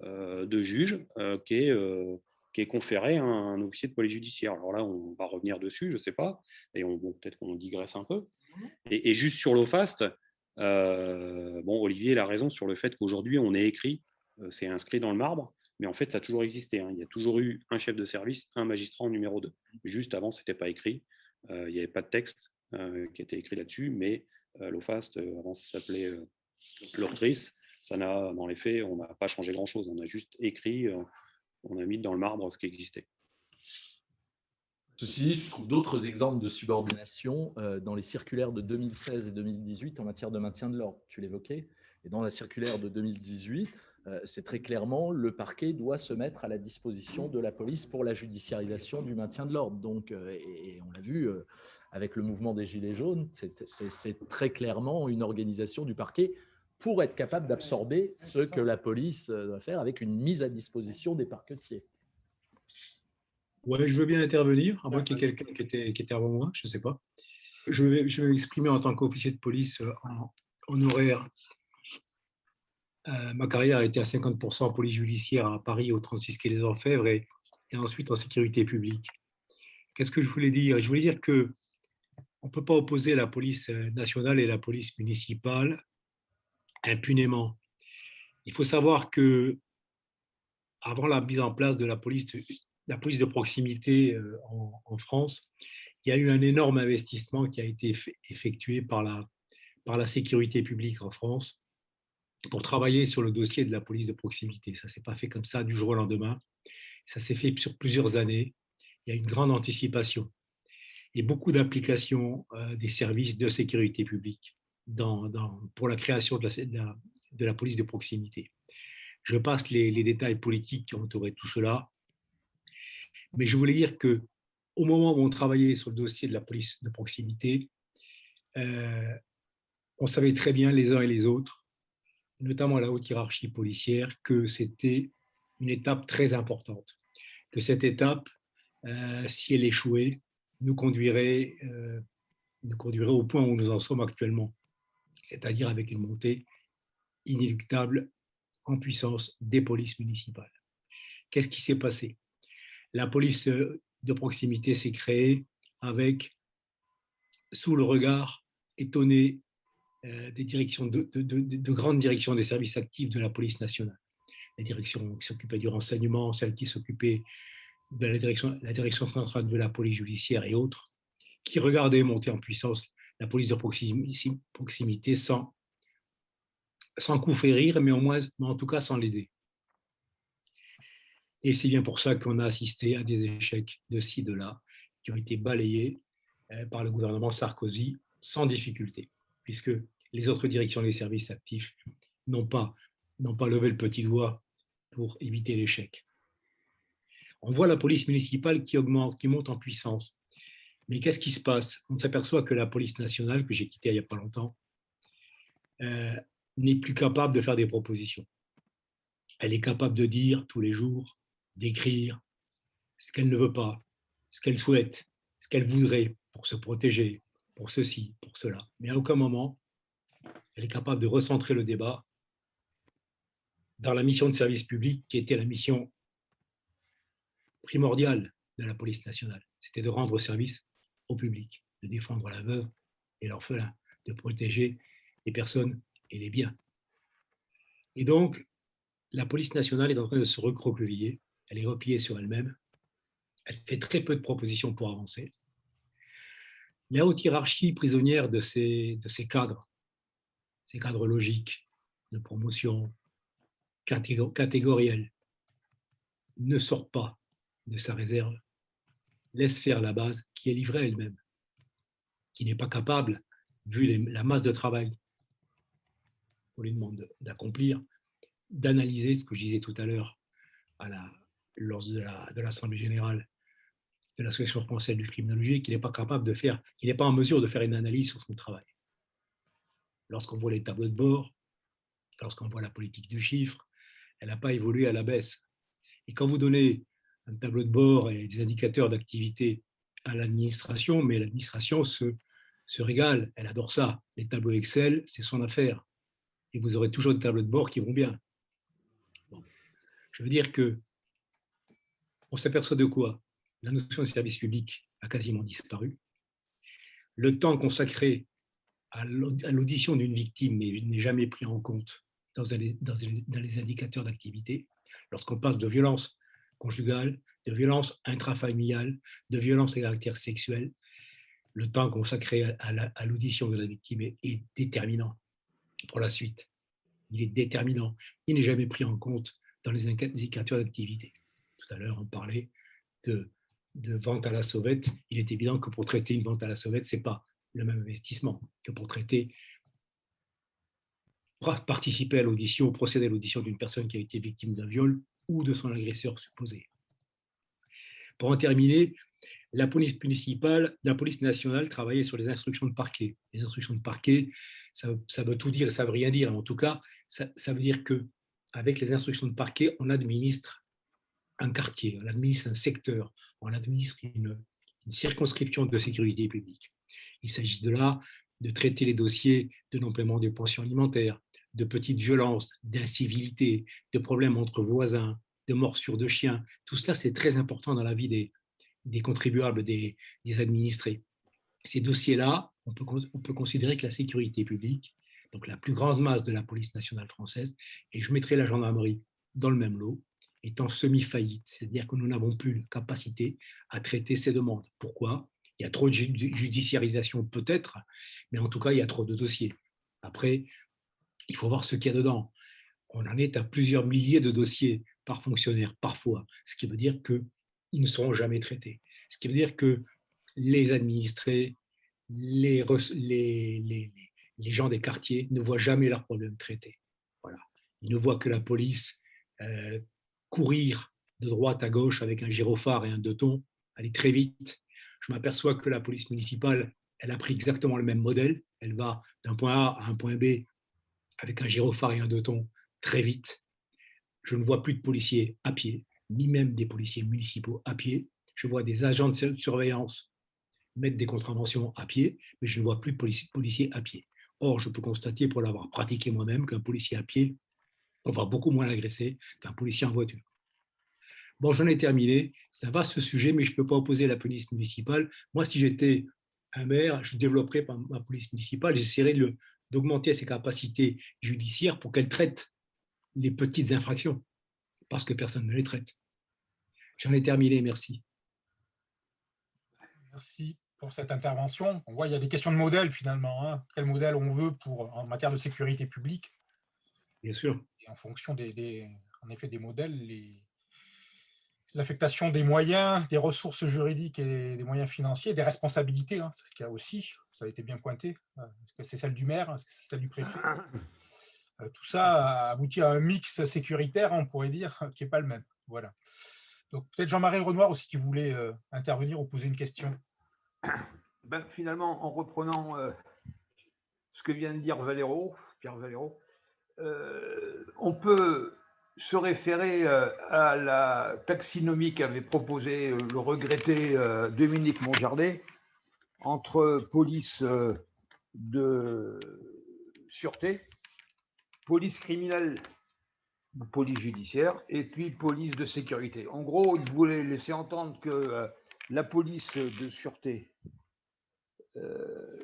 de juge qui est conférée à un officier de police judiciaire. Alors là, on va revenir dessus, je ne sais pas, et peut-être qu'on digresse un peu. Et juste sur l'OFAST, Olivier a raison sur le fait qu'aujourd'hui, on est écrit, c'est inscrit dans le marbre, mais en fait, ça a toujours existé. Il y a toujours eu un chef de service, un magistrat en numéro 2. Juste avant, ce n'était pas écrit. Il n'y avait pas de texte qui était écrit là-dessus, mais l'OFAST, avant, ça s'appelait l'OCRIS. Ça n'a, dans les faits, on n'a pas changé grand-chose. On a juste écrit, on a mis dans le marbre ce qui existait. Ceci dit, je trouve d'autres exemples de subordination dans les circulaires de 2016 et 2018 en matière de maintien de l'ordre. Tu l'évoquais. Et dans la circulaire de 2018, c'est très clairement le parquet doit se mettre à la disposition de la police pour la judiciarisation du maintien de l'ordre. Donc, et on l'a vu avec le mouvement des Gilets jaunes, c'est très clairement une organisation du parquet pour être capable d'absorber ce que la police doit faire avec une mise à disposition des parquetiers. Oui, je veux bien intervenir, à moins qu'il y ait quelqu'un qui était avant moi, je ne sais pas. Je vais m'exprimer en tant qu'officier de police en horaire. Ma carrière a été à 50% en police judiciaire à Paris, au 36 quai des Orfèvres, et ensuite en sécurité publique. Qu'est-ce que je voulais dire? Je voulais dire qu'on ne peut pas opposer la police nationale et la police municipale impunément. Il faut savoir que avant la mise en place de la police de proximité en France, il y a eu un énorme investissement qui a été effectué par la sécurité publique en France pour travailler sur le dossier de la police de proximité. Ça ne s'est pas fait comme ça du jour au lendemain. Ça s'est fait sur plusieurs années. Il y a une grande anticipation et beaucoup d'applications des services de sécurité publique pour la création de la police de proximité. Je passe les détails politiques qui entouraient tout cela, mais je voulais dire qu'au moment où on travaillait sur le dossier de la police de proximité, on savait très bien les uns et les autres, notamment la haute hiérarchie policière, que c'était une étape très importante, que cette étape, si elle échouait, nous conduirait au point où nous en sommes actuellement, c'est-à-dire avec une montée inéluctable en puissance des polices municipales. Qu'est-ce qui s'est passé? La police de proximité s'est créée sous le regard étonné des directions de grandes directions des services actifs de la police nationale. La direction qui s'occupait du renseignement, celle qui s'occupait de la direction centrale de la police judiciaire et autres, qui regardaient monter en puissance la police de proximité sans coup férir, mais en tout cas sans l'aider. Et c'est bien pour ça qu'on a assisté à des échecs de ci, de là, qui ont été balayés par le gouvernement Sarkozy sans difficulté, puisque les autres directions des services actifs n'ont pas levé le petit doigt pour éviter l'échec. On voit la police municipale qui monte en puissance. Mais qu'est-ce qui se passe? On s'aperçoit que la police nationale, que j'ai quittée il n'y a pas longtemps, n'est plus capable de faire des propositions. Elle est capable de dire tous les jours, d'écrire ce qu'elle ne veut pas, ce qu'elle souhaite, ce qu'elle voudrait pour se protéger, pour ceci, pour cela. Mais à aucun moment, elle est capable de recentrer le débat dans la mission de service public qui était la mission primordial de la police nationale. C'était de rendre service au public, de défendre la veuve et l'orphelin, de protéger les personnes et les biens. Et donc, la police nationale est en train de se recroqueviller, elle est repliée sur elle-même, elle fait très peu de propositions pour avancer. La haute hiérarchie prisonnière de ces cadres, ces cadres logiques, de promotion catégorielle, ne sort pas de sa réserve, laisse faire la base qui est livrée à elle-même, qui n'est pas capable, vu la masse de travail qu'on lui demande d'accomplir, d'analyser ce que je disais tout à l'heure lors de l'Assemblée générale de l'Association française de criminologie, qui n'est pas capable de faire, qui n'est pas en mesure de faire une analyse sur son travail. Lorsqu'on voit les tableaux de bord, lorsqu'on voit la politique du chiffre, elle n'a pas évolué à la baisse. Et quand vous donnez un tableau de bord et des indicateurs d'activité à l'administration, mais l'administration se régale, elle adore ça. Les tableaux Excel, c'est son affaire. Et vous aurez toujours des tableaux de bord qui vont bien. Bon. Je veux dire que on s'aperçoit de quoi? La notion de service public a quasiment disparu. Le temps consacré à l'audition d'une victime n'est jamais pris en compte dans les indicateurs d'activité. Lorsqu'on passe de violence conjugale, de violence intrafamiliale, de violence à caractère sexuel, le temps consacré à l'audition de la victime est déterminant pour la suite. Il est déterminant. Il n'est jamais pris en compte dans les indicateurs d'activité. Tout à l'heure, on parlait de vente à la sauvette. Il est évident que pour traiter une vente à la sauvette, ce n'est pas le même investissement que pour participer à l'audition, procéder à l'audition d'une personne qui a été victime d'un viol ou de son agresseur supposé. Pour en terminer, la police municipale, la police nationale travaillait sur les instructions de parquet. Les instructions de parquet, ça veut tout dire, ça ne veut rien dire. En tout cas, ça veut dire qu'avec les instructions de parquet, on administre un quartier, on administre un secteur, on administre une circonscription de sécurité publique. Il s'agit de là de traiter les dossiers de non-paiement des pensions alimentaires, de petites violences, d'incivilité, de problèmes entre voisins, de morsures de chiens. Tout cela, c'est très important dans la vie des contribuables, des administrés. Ces dossiers-là, on peut considérer que la sécurité publique, donc la plus grande masse de la police nationale française, et je mettrai la gendarmerie dans le même lot, est en semi-faillite, c'est-à-dire que nous n'avons plus de capacité à traiter ces demandes. Pourquoi? Il y a trop de judiciarisation peut-être, mais en tout cas, il y a trop de dossiers. Après, il faut voir ce qu'il y a dedans. On en est à plusieurs milliers de dossiers par fonctionnaire, parfois, ce qui veut dire qu'ils ne seront jamais traités. Ce qui veut dire que les administrés, les gens des quartiers ne voient jamais leurs problèmes traités. Voilà. Ils ne voient que la police courir de droite à gauche avec un gyrophare et un 2 tons, aller très vite. Je m'aperçois que la police municipale, elle a pris exactement le même modèle. Elle va d'un point A à un point B avec un gyrophare et un 2 tons très vite. Je ne vois plus de policiers à pied, ni même des policiers municipaux à pied. Je vois des agents de surveillance mettre des contraventions à pied, mais je ne vois plus de policiers à pied. Or, je peux constater, pour l'avoir pratiqué moi-même, qu'un policier à pied, on va beaucoup moins l'agresser qu'un policier en voiture. Bon, j'en ai terminé. C'est un vaste sujet, mais je ne peux pas opposer la police municipale. Moi, si j'étais un maire, je développerais ma police municipale, j'essaierais d'augmenter ses capacités judiciaires pour qu'elle traite les petites infractions, parce que personne ne les traite. J'en ai terminé, merci. Merci pour cette intervention. On voit qu'il y a des questions de modèle finalement. Hein. Quel modèle on veut en matière de sécurité publique? Bien sûr. Et en fonction en effet, des modèles, l'affectation des moyens, des ressources juridiques et des moyens financiers, des responsabilités, hein, c'est ce qu'il y a aussi, ça a été bien pointé. Est-ce que c'est celle du maire? Est-ce que c'est celle du préfet? Tout ça aboutit à un mix sécuritaire, on pourrait dire, qui n'est pas le même. Voilà. Donc peut-être Jean-Marie Renoir aussi qui voulait intervenir ou poser une question. Finalement, en reprenant ce que vient de dire Pierre Valero, on peut se référer à la taxinomie qu'avait proposée le regretté Dominique Montjardet entre police de sûreté, police criminelle police judiciaire et puis police de sécurité. En gros, il voulait laisser entendre que la police de sûreté,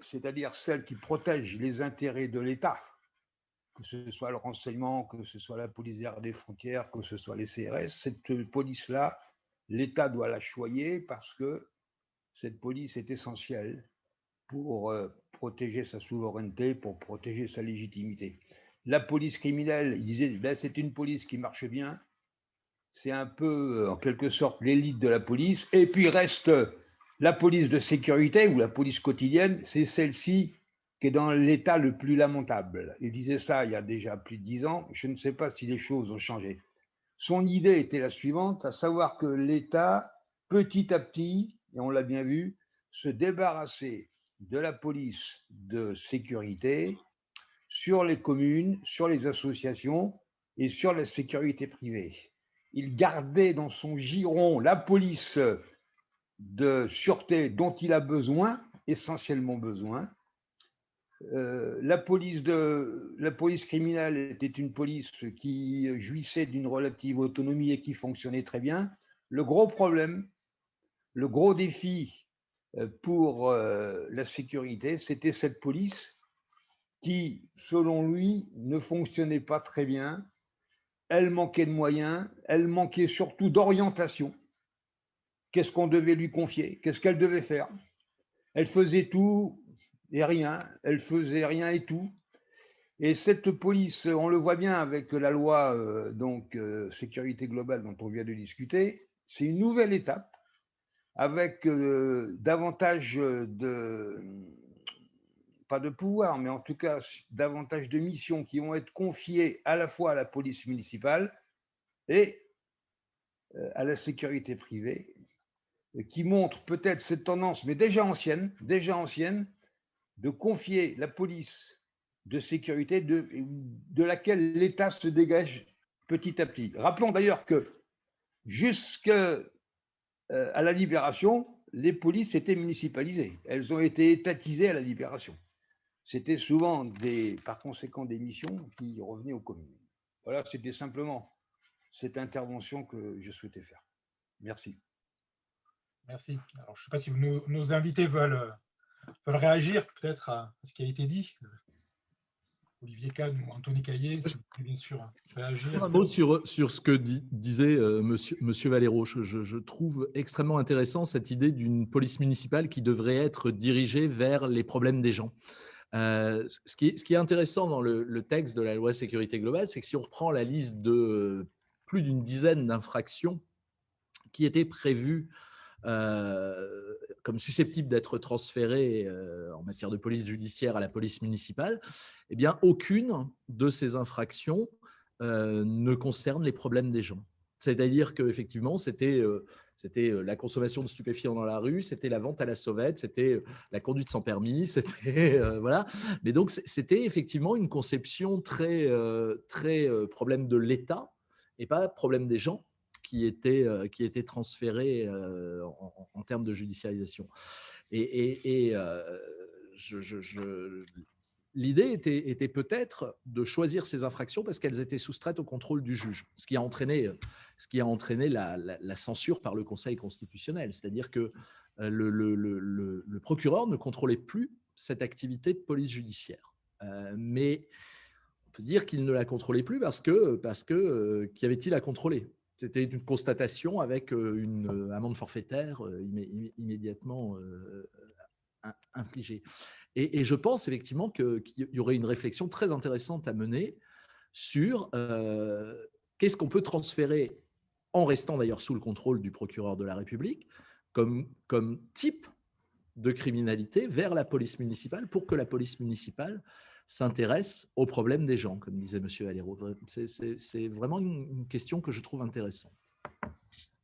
c'est-à-dire celle qui protège les intérêts de l'État, que ce soit le renseignement, que ce soit la police des frontières, que ce soit les CRS, cette police-là, l'État doit la choyer parce que cette police est essentielle pour protéger sa souveraineté, pour protéger sa légitimité. La police criminelle, il disait, ben, c'est une police qui marche bien, c'est un peu, en quelque sorte, l'élite de la police, et puis reste la police de sécurité, ou la police quotidienne, c'est celle-ci qui est dans l'état le plus lamentable. Il disait ça il y a déjà plus de 10 ans, je ne sais pas si les choses ont changé. Son idée était la suivante, à savoir que l'État, petit à petit, et on l'a bien vu, se débarrassait de la police de sécurité sur les communes, sur les associations et sur la sécurité privée. Il gardait dans son giron la police de sûreté dont il a besoin, essentiellement besoin. La police criminelle était une police qui jouissait d'une relative autonomie et qui fonctionnait très bien. Le gros problème, le gros défi pour la sécurité, c'était cette police qui, selon lui, ne fonctionnait pas très bien. Elle manquait de moyens, elle manquait surtout d'orientation. Qu'est-ce qu'on devait lui confier? Qu'est-ce qu'elle devait faire? Elle faisait tout et rien, elle faisait rien et tout. Et cette police, on le voit bien avec la loi sécurité globale dont on vient de discuter, c'est une nouvelle étape avec davantage pas de pouvoir, mais en tout cas davantage de missions qui vont être confiées à la fois à la police municipale et à la sécurité privée, qui montre peut-être cette tendance, mais déjà ancienne, de confier la police de sécurité de laquelle l'État se dégage petit à petit. Rappelons d'ailleurs que jusqu'à la Libération, les polices étaient municipalisées. Elles ont été étatisées à la Libération. C'était souvent, par conséquent, des missions qui revenaient aux communes. Voilà, c'était simplement cette intervention que je souhaitais faire. Merci. Merci. Alors, je ne sais pas si nos invités veulent réagir peut-être à ce qui a été dit. Olivier Kahn ou Anthony Caillé, si vous voulez bien sûr réagir. Un mot sur ce que disait monsieur Valero. Je trouve extrêmement intéressant cette idée d'une police municipale qui devrait être dirigée vers les problèmes des gens. Ce qui est intéressant dans le texte de la loi sécurité globale, c'est que si on reprend la liste de plus d'une dizaine d'infractions qui étaient prévues comme susceptibles d'être transférées en matière de police judiciaire à la police municipale, eh bien, aucune de ces infractions ne concerne les problèmes des gens. C'est-à-dire qu'effectivement, c'était la consommation de stupéfiants dans la rue, c'était la vente à la sauvette, c'était la conduite sans permis, c'était voilà. Mais donc c'était effectivement une conception très problème de l'État et pas problème des gens qui étaient transférés en termes de judiciarisation. L'idée était peut-être de choisir ces infractions parce qu'elles étaient soustraites au contrôle du juge, ce qui a entraîné la censure par le Conseil constitutionnel. C'est-à-dire que le procureur ne contrôlait plus cette activité de police judiciaire. Mais on peut dire qu'il ne la contrôlait plus parce que qu'y avait-il à contrôler? C'était une constatation avec une amende forfaitaire immédiatement infligée. Et je pense effectivement qu'il y aurait une réflexion très intéressante à mener sur qu'est-ce qu'on peut transférer, en restant d'ailleurs sous le contrôle du procureur de la République, comme type de criminalité vers la police municipale pour que la police municipale s'intéresse aux problèmes des gens, comme disait M. Valero. C'est vraiment une question que je trouve intéressante.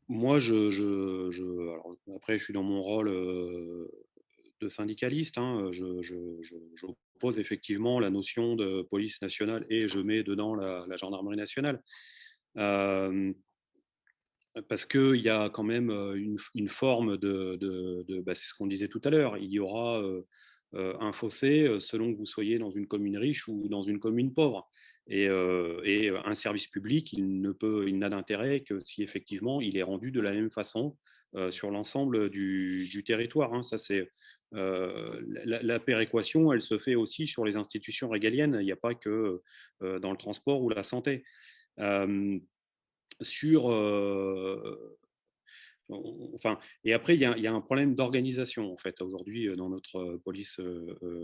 Moi, alors, après, je suis dans mon rôle de syndicaliste. Hein, j'oppose effectivement la notion de police nationale et je mets dedans la gendarmerie nationale. Parce qu'il y a quand même une forme c'est ce qu'on disait tout à l'heure, il y aura un fossé selon que vous soyez dans une commune riche ou dans une commune pauvre. Et un service public, il n'a d'intérêt que si effectivement il est rendu de la même façon sur l'ensemble du territoire. Hein. Ça, c'est la péréquation, elle se fait aussi sur les institutions régaliennes. Il n'y a pas que dans le transport ou la santé. Sur Enfin, et après, il y a un problème d'organisation, en fait, aujourd'hui, dans notre police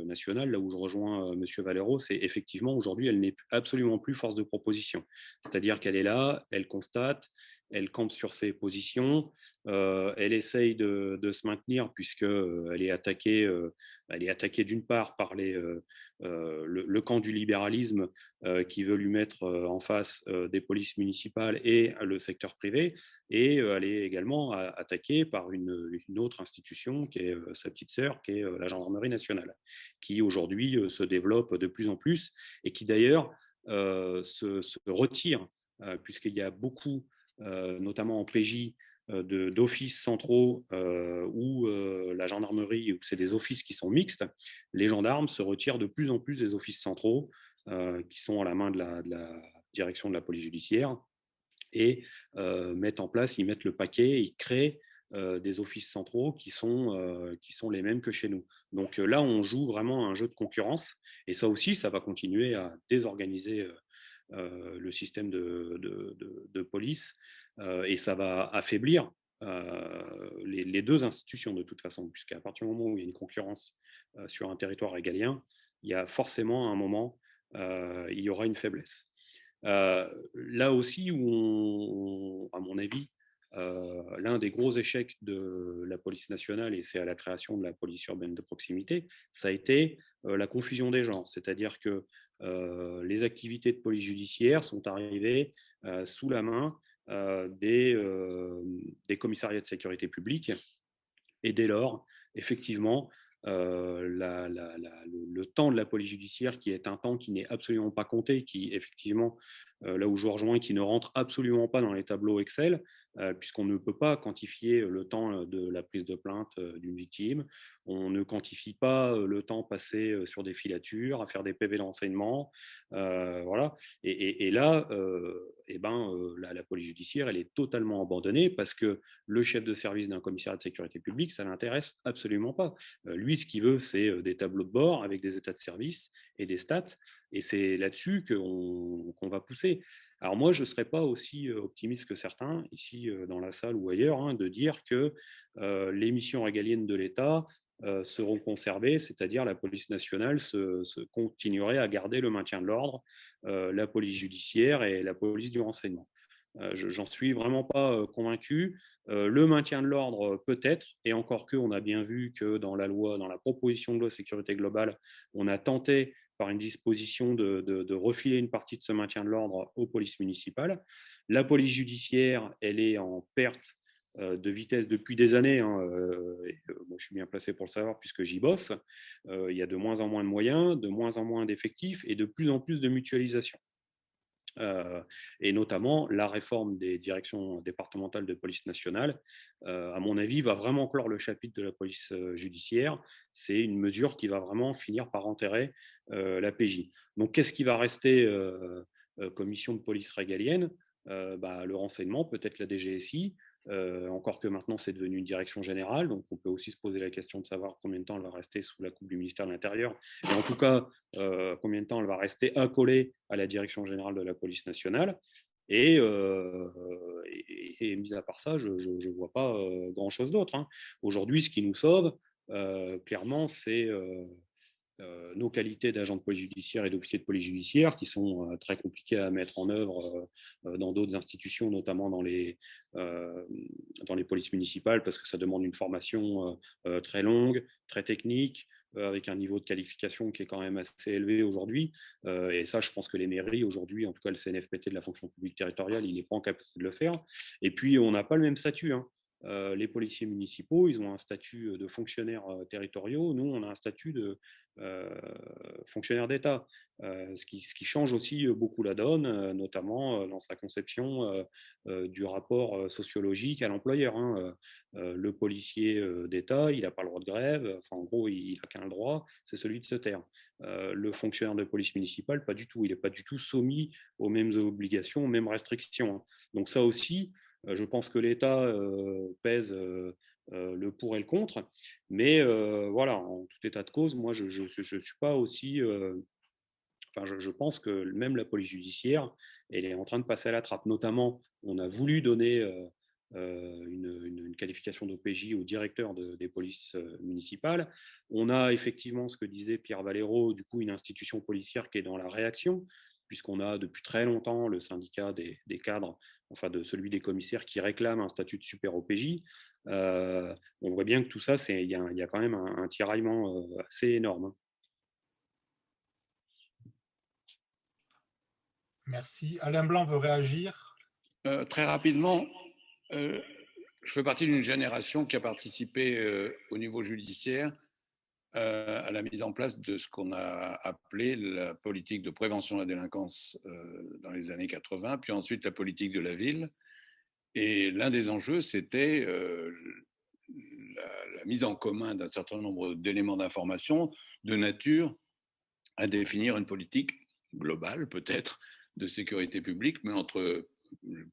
nationale, là où je rejoins M. Valero, c'est effectivement, aujourd'hui, elle n'est absolument plus force de proposition. C'est-à-dire qu'elle est là, elle constate, elle campe sur ses positions, elle essaye de se maintenir, puisqu'elle elle est attaquée d'une part par le camp du libéralisme qui veut lui mettre en face des polices municipales et le secteur privé, et elle est également attaquée par une autre institution qui est sa petite sœur, qui est la gendarmerie nationale, qui aujourd'hui se développe de plus en plus et qui d'ailleurs se retire, puisqu'il y a beaucoup, notamment en PJ, d'offices centraux où la gendarmerie, où c'est des offices qui sont mixtes. Les gendarmes se retirent de plus en plus des offices centraux qui sont à la main de la direction de la police judiciaire, et mettent en place, ils mettent le paquet, ils créent des offices centraux qui sont les mêmes que chez nous. Donc là, on joue vraiment un jeu de concurrence, et ça aussi, ça va continuer à désorganiser le système de police, et ça va affaiblir les deux institutions de toute façon, puisqu'à partir du moment où il y a une concurrence sur un territoire régalien, il y a forcément un moment, il y aura une faiblesse. Là aussi où, à mon avis, l'un des gros échecs de la police nationale, et c'est à la création de la police urbaine de proximité, ça a été la confusion des genres. C'est-à-dire que les activités de police judiciaire sont arrivées sous la main des commissariats de sécurité publique, et dès lors, effectivement, le temps de la police judiciaire, qui est un temps qui n'est absolument pas compté, qui effectivement, là où je rejoins, qui ne rentre absolument pas dans les tableaux Excel, puisqu'on ne peut pas quantifier le temps de la prise de plainte d'une victime, on ne quantifie pas le temps passé sur des filatures, à faire des PV d'enseignement, voilà. Et là, la police judiciaire, elle est totalement abandonnée, parce que le chef de service d'un commissariat de sécurité publique, ça ne l'intéresse absolument pas. Lui, ce qu'il veut, c'est des tableaux de bord avec des états de service et des stats, et c'est là-dessus qu'on va pousser. Alors moi, je ne serais pas aussi optimiste que certains, ici dans la salle ou ailleurs, hein, de dire que les missions régaliennes de l'État seront conservées, c'est-à-dire la police nationale continuerait à garder le maintien de l'ordre, la police judiciaire et la police du renseignement. J'en suis vraiment pas convaincu. Le maintien de l'ordre, peut-être, et encore que, on a bien vu que dans la loi, dans la proposition de loi sécurité globale, on a tenté par une disposition de refiler une partie de ce maintien de l'ordre aux polices municipales. La police judiciaire, elle est en perte de vitesse depuis des années, hein, moi je suis bien placé pour le savoir puisque j'y bosse. Il y a de moins en moins de moyens, de moins en moins d'effectifs et de plus en plus de mutualisation. Et notamment la réforme des directions départementales de police nationale, à mon avis, va vraiment clore le chapitre de la police judiciaire. C'est une mesure qui va vraiment finir par enterrer la PJ. Donc, qu'est-ce qui va rester comme mission de police régalienne? Le renseignement, peut-être la DGSI, encore que maintenant c'est devenu une direction générale, donc on peut aussi se poser la question de savoir combien de temps elle va rester sous la coupe du ministère de l'Intérieur, et en tout cas combien de temps elle va rester accolée à la direction générale de la police nationale. Et mis à part ça, je ne vois pas grand-chose d'autre, hein. Aujourd'hui, ce qui nous sauve, clairement, c'est nos qualités d'agent de police judiciaire et d'officier de police judiciaire, qui sont très compliquées à mettre en œuvre dans d'autres institutions, notamment dans les polices municipales, parce que ça demande une formation très longue, très technique, avec un niveau de qualification qui est quand même assez élevé aujourd'hui. Et ça, je pense que les mairies aujourd'hui, en tout cas le CNFPT de la fonction publique territoriale, il n'est pas en capacité de le faire. Et puis, on n'a pas le même statut, hein. les policiers municipaux, ils ont un statut de fonctionnaires territoriaux. Nous, on a un statut de fonctionnaire d'État, ce qui change aussi beaucoup la donne, notamment dans sa conception du rapport sociologique à l'employeur. Le policier d'État, il n'a pas le droit de grève, enfin, en gros, il n'a qu'un droit, c'est celui de se taire. Le fonctionnaire de police municipale, pas du tout. Il n'est pas du tout soumis aux mêmes obligations, aux mêmes restrictions. Donc ça aussi, je pense que l'État pèse le pour et le contre, mais voilà, en tout état de cause, moi, je ne suis pas aussi... Enfin, je pense que même la police judiciaire, elle est en train de passer à la trappe. Notamment, on a voulu donner une qualification d'OPJ au directeur des polices municipales. On a effectivement ce que disait Pierre Valero, du coup, une institution policière qui est dans la réaction, puisqu'on a depuis très longtemps le syndicat des cadres, enfin de celui des commissaires qui réclame un statut de super OPJ. On voit bien que tout ça, il y a quand même un tiraillement assez énorme. Merci. Alain Blanc veut réagir. Très rapidement, je fais partie d'une génération qui a participé au niveau judiciaire à la mise en place de ce qu'on a appelé la politique de prévention de la délinquance dans les années 80, puis ensuite la politique de la ville. Et l'un des enjeux, c'était la mise en commun d'un certain nombre d'éléments d'information de nature à définir une politique globale, peut-être, de sécurité publique, mais entre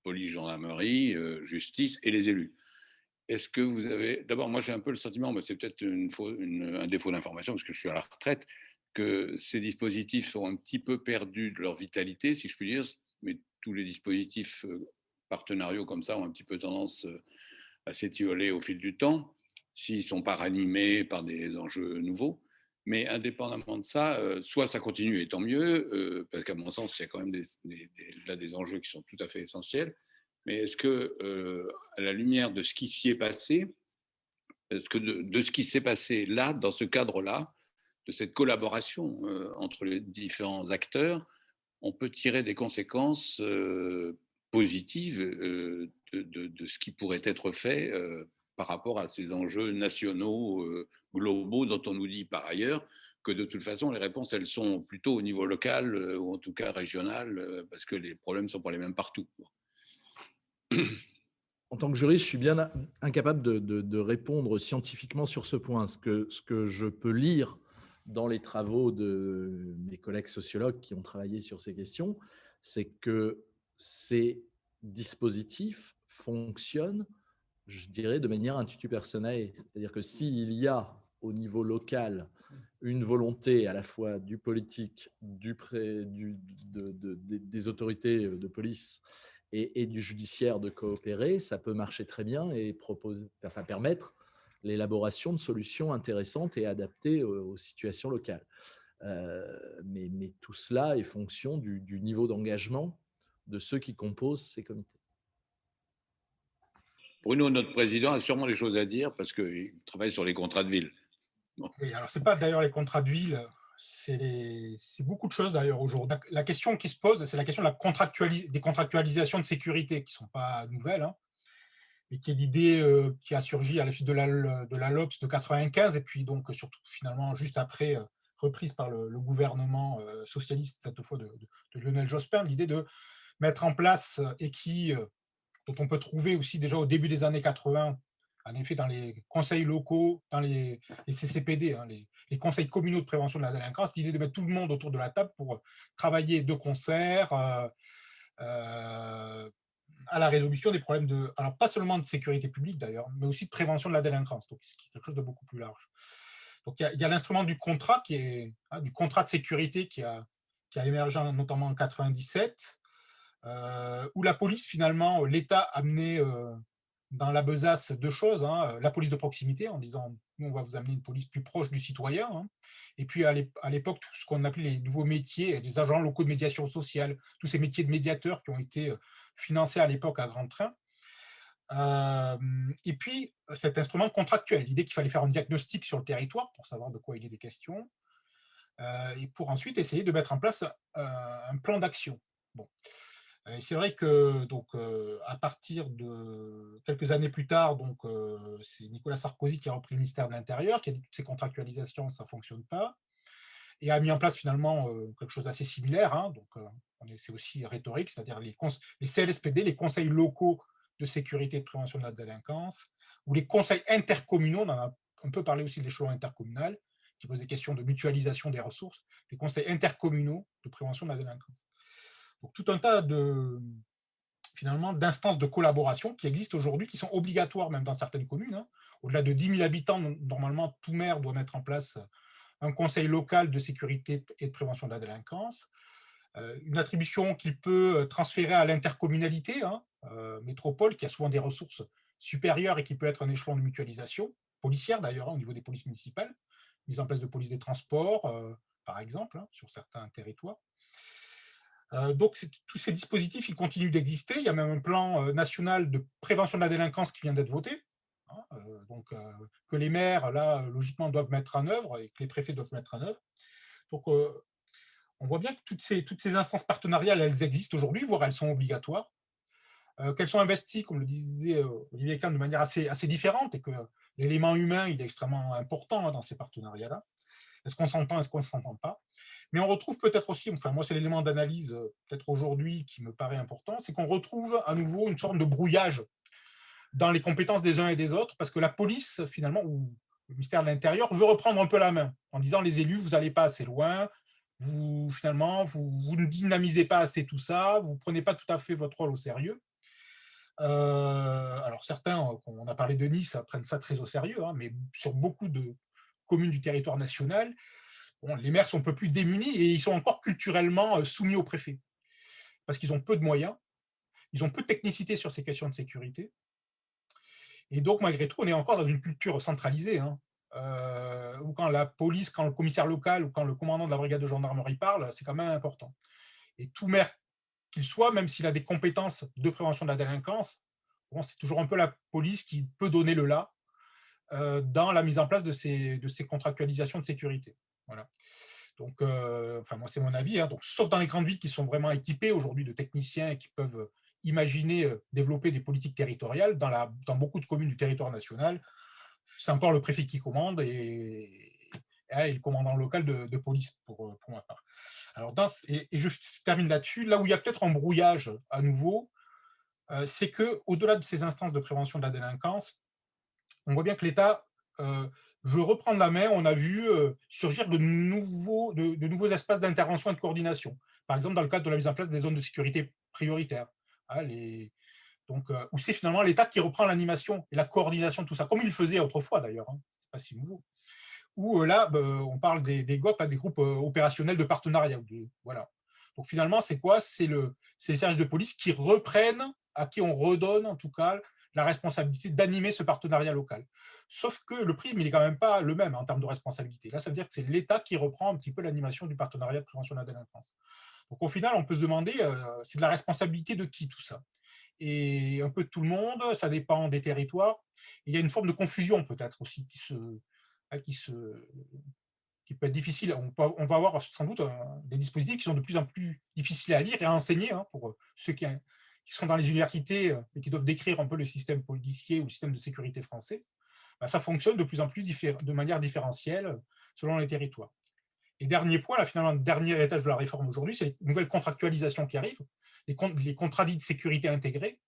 police, gendarmerie, justice et les élus. Est-ce que vous avez... D'abord, moi j'ai un peu le sentiment, mais c'est peut-être un défaut d'information parce que je suis à la retraite, que ces dispositifs sont un petit peu perdus de leur vitalité, si je puis dire, mais tous les dispositifs partenariaux comme ça ont un petit peu tendance à s'étioler au fil du temps, s'ils ne sont pas ranimés par des enjeux nouveaux. Mais indépendamment de ça, soit ça continue et tant mieux, parce qu'à mon sens, il y a quand même là des enjeux qui sont tout à fait essentiels. Mais est-ce que, à la lumière de ce qui s'y est passé, est-ce que de ce qui s'est passé là, dans ce cadre-là, de cette collaboration entre les différents acteurs, on peut tirer des conséquences positives de ce qui pourrait être fait par rapport à ces enjeux nationaux, globaux, dont on nous dit par ailleurs que de toute façon, les réponses, elles sont plutôt au niveau local ou en tout cas régional, parce que les problèmes ne sont pas les mêmes partout. En tant que juriste, je suis bien incapable de répondre scientifiquement sur ce point. Ce que je peux lire dans les travaux de mes collègues sociologues qui ont travaillé sur ces questions, c'est que ces dispositifs fonctionnent, je dirais, de manière intuitu personae. C'est-à-dire que s'il y a au niveau local une volonté à la fois du politique, des autorités de police et du judiciaire de coopérer, ça peut marcher très bien et permettre l'élaboration de solutions intéressantes et adaptées aux situations locales. Mais tout cela est fonction du niveau d'engagement de ceux qui composent ces comités. Bruno, notre président, a sûrement des choses à dire parce qu'il travaille sur les contrats de ville. Bon. Oui, alors ce n'est pas d'ailleurs les contrats de ville, c'est beaucoup de choses d'ailleurs aujourd'hui. La question qui se pose, c'est la question de des contractualisations de sécurité qui ne sont pas nouvelles, mais qui est l'idée qui a surgi à la suite de la LOPS de 95 et puis donc surtout finalement juste après reprise par le gouvernement socialiste, cette fois de Lionel Jospin, l'idée de mettre en place dont on peut trouver aussi déjà au début des années 80, en effet dans les conseils locaux, dans les CCPD, les conseils communaux de prévention de la délinquance, l'idée de mettre tout le monde autour de la table pour travailler de concert à la résolution des problèmes alors pas seulement de sécurité publique d'ailleurs, mais aussi de prévention de la délinquance, donc c'est quelque chose de beaucoup plus large. Donc il y a l'instrument du contrat du contrat de sécurité qui a émergé notamment en 97, où la police finalement, l'État amenait dans la besace deux choses, la police de proximité en disant nous on va vous amener une police plus proche du citoyen, et puis à l'époque tout ce qu'on appelait les nouveaux métiers, les agents locaux de médiation sociale, tous ces métiers de médiateurs qui ont été financés à l'époque à grand train. Et puis cet instrument contractuel, l'idée qu'il fallait faire un diagnostic sur le territoire pour savoir de quoi il est des questions, et pour ensuite essayer de mettre en place un plan d'action. Bon. Et c'est vrai que donc, à partir de quelques années plus tard, c'est Nicolas Sarkozy qui a repris le ministère de l'Intérieur, qui a dit que toutes ces contractualisations, ça ne fonctionne pas, et a mis en place finalement quelque chose d'assez similaire. Hein, c'est aussi rhétorique, c'est-à-dire les CLSPD, les conseils locaux de sécurité et de prévention de la délinquance, ou les conseils intercommunaux, on en a un peu parlé aussi de l'échelon intercommunal, qui pose des questions de mutualisation des ressources, des conseils intercommunaux de prévention de la délinquance. Donc, tout un tas finalement d'instances de collaboration qui existent aujourd'hui, qui sont obligatoires même dans certaines communes. Hein. Au-delà de 10 000 habitants, normalement, tout maire doit mettre en place un conseil local de sécurité et de prévention de la délinquance, une attribution qu'il peut transférer à l'intercommunalité, hein, métropole, qui a souvent des ressources supérieures et qui peut être un échelon de mutualisation, policière d'ailleurs, hein, au niveau des polices municipales, mise en place de police des transports, par exemple, hein, sur certains territoires. Donc, tous ces dispositifs, ils continuent d'exister. Il y a même un plan national de prévention de la délinquance qui vient d'être voté, hein, que les maires, là, logiquement, doivent mettre en œuvre et que les préfets doivent mettre en œuvre. Donc, on voit bien que toutes ces instances partenariales, elles existent aujourd'hui, voire elles sont obligatoires, qu'elles sont investies, comme le disait Olivier Kahn, de manière assez différente, et que l'élément humain, il est extrêmement important, hein, dans ces partenariats-là. Est-ce qu'on s'entend, est-ce qu'on ne s'entend pas? Mais on retrouve peut-être aussi, enfin moi c'est l'élément d'analyse peut-être aujourd'hui qui me paraît important, c'est qu'on retrouve à nouveau une sorte de brouillage dans les compétences des uns et des autres, parce que la police, finalement, ou le ministère de l'Intérieur, veut reprendre un peu la main, en disant les élus, vous n'allez pas assez loin, finalement, vous ne dynamisez pas assez tout ça, vous ne prenez pas tout à fait votre rôle au sérieux. Alors certains, on a parlé de Nice, prennent ça très au sérieux, hein, mais sur beaucoup de communes du territoire national, bon, les maires sont un peu plus démunis et ils sont encore culturellement soumis au préfet. Parce qu'ils ont peu de moyens, ils ont peu de technicité sur ces questions de sécurité. Et donc, malgré tout, on est encore dans une culture centralisée, hein, où quand la police, quand le commissaire local ou quand le commandant de la brigade de gendarmerie parle, c'est quand même important. Et tout maire qu'il soit, même s'il a des compétences de prévention de la délinquance, bon, c'est toujours un peu la police qui peut donner le là dans la mise en place de ces contractualisations de sécurité. Voilà. Donc, enfin, moi, c'est mon avis. Hein. Donc, sauf dans les grandes villes qui sont vraiment équipées aujourd'hui de techniciens et qui peuvent imaginer développer des politiques territoriales, dans beaucoup de communes du territoire national, c'est encore le préfet qui commande et le commandant local de police, pour ma part. Alors, et je termine là-dessus. Là où il y a peut-être un brouillage à nouveau, c'est qu'au-delà de ces instances de prévention de la délinquance, on voit bien que l'État veut reprendre la main. On a vu surgir de nouveaux espaces d'intervention et de coordination. Par exemple, dans le cadre de la mise en place des zones de sécurité prioritaires. Hein, où c'est finalement l'État qui reprend l'animation et la coordination de tout ça, comme il le faisait autrefois d'ailleurs. Hein, c'est pas si nouveau. Où là, on parle des GOP, des groupes opérationnels de partenariat. Voilà. Donc finalement, c'est quoi? C'est les services de police qui reprennent, à qui on redonne en tout cas, la responsabilité d'animer ce partenariat local. Sauf que le prisme, il n'est quand même pas le même en termes de responsabilité. Là, ça veut dire que c'est l'État qui reprend un petit peu l'animation du partenariat de prévention de la délinquance. Donc au final, on peut se demander, c'est de la responsabilité de qui tout ça? Et un peu de tout le monde, ça dépend des territoires. Et il y a une forme de confusion peut-être aussi qui peut être difficile. On va avoir sans doute des dispositifs qui sont de plus en plus difficiles à lire et à enseigner, hein, pour ceux qui sont dans les universités et qui doivent décrire un peu le système policier ou le système de sécurité français. Ben, ça fonctionne de plus en plus de manière différentielle selon les territoires. Et dernier point, là, finalement, le dernier étage de la réforme aujourd'hui, c'est les nouvelles contractualisations qui arrivent, les contrats dits de sécurité intégrés.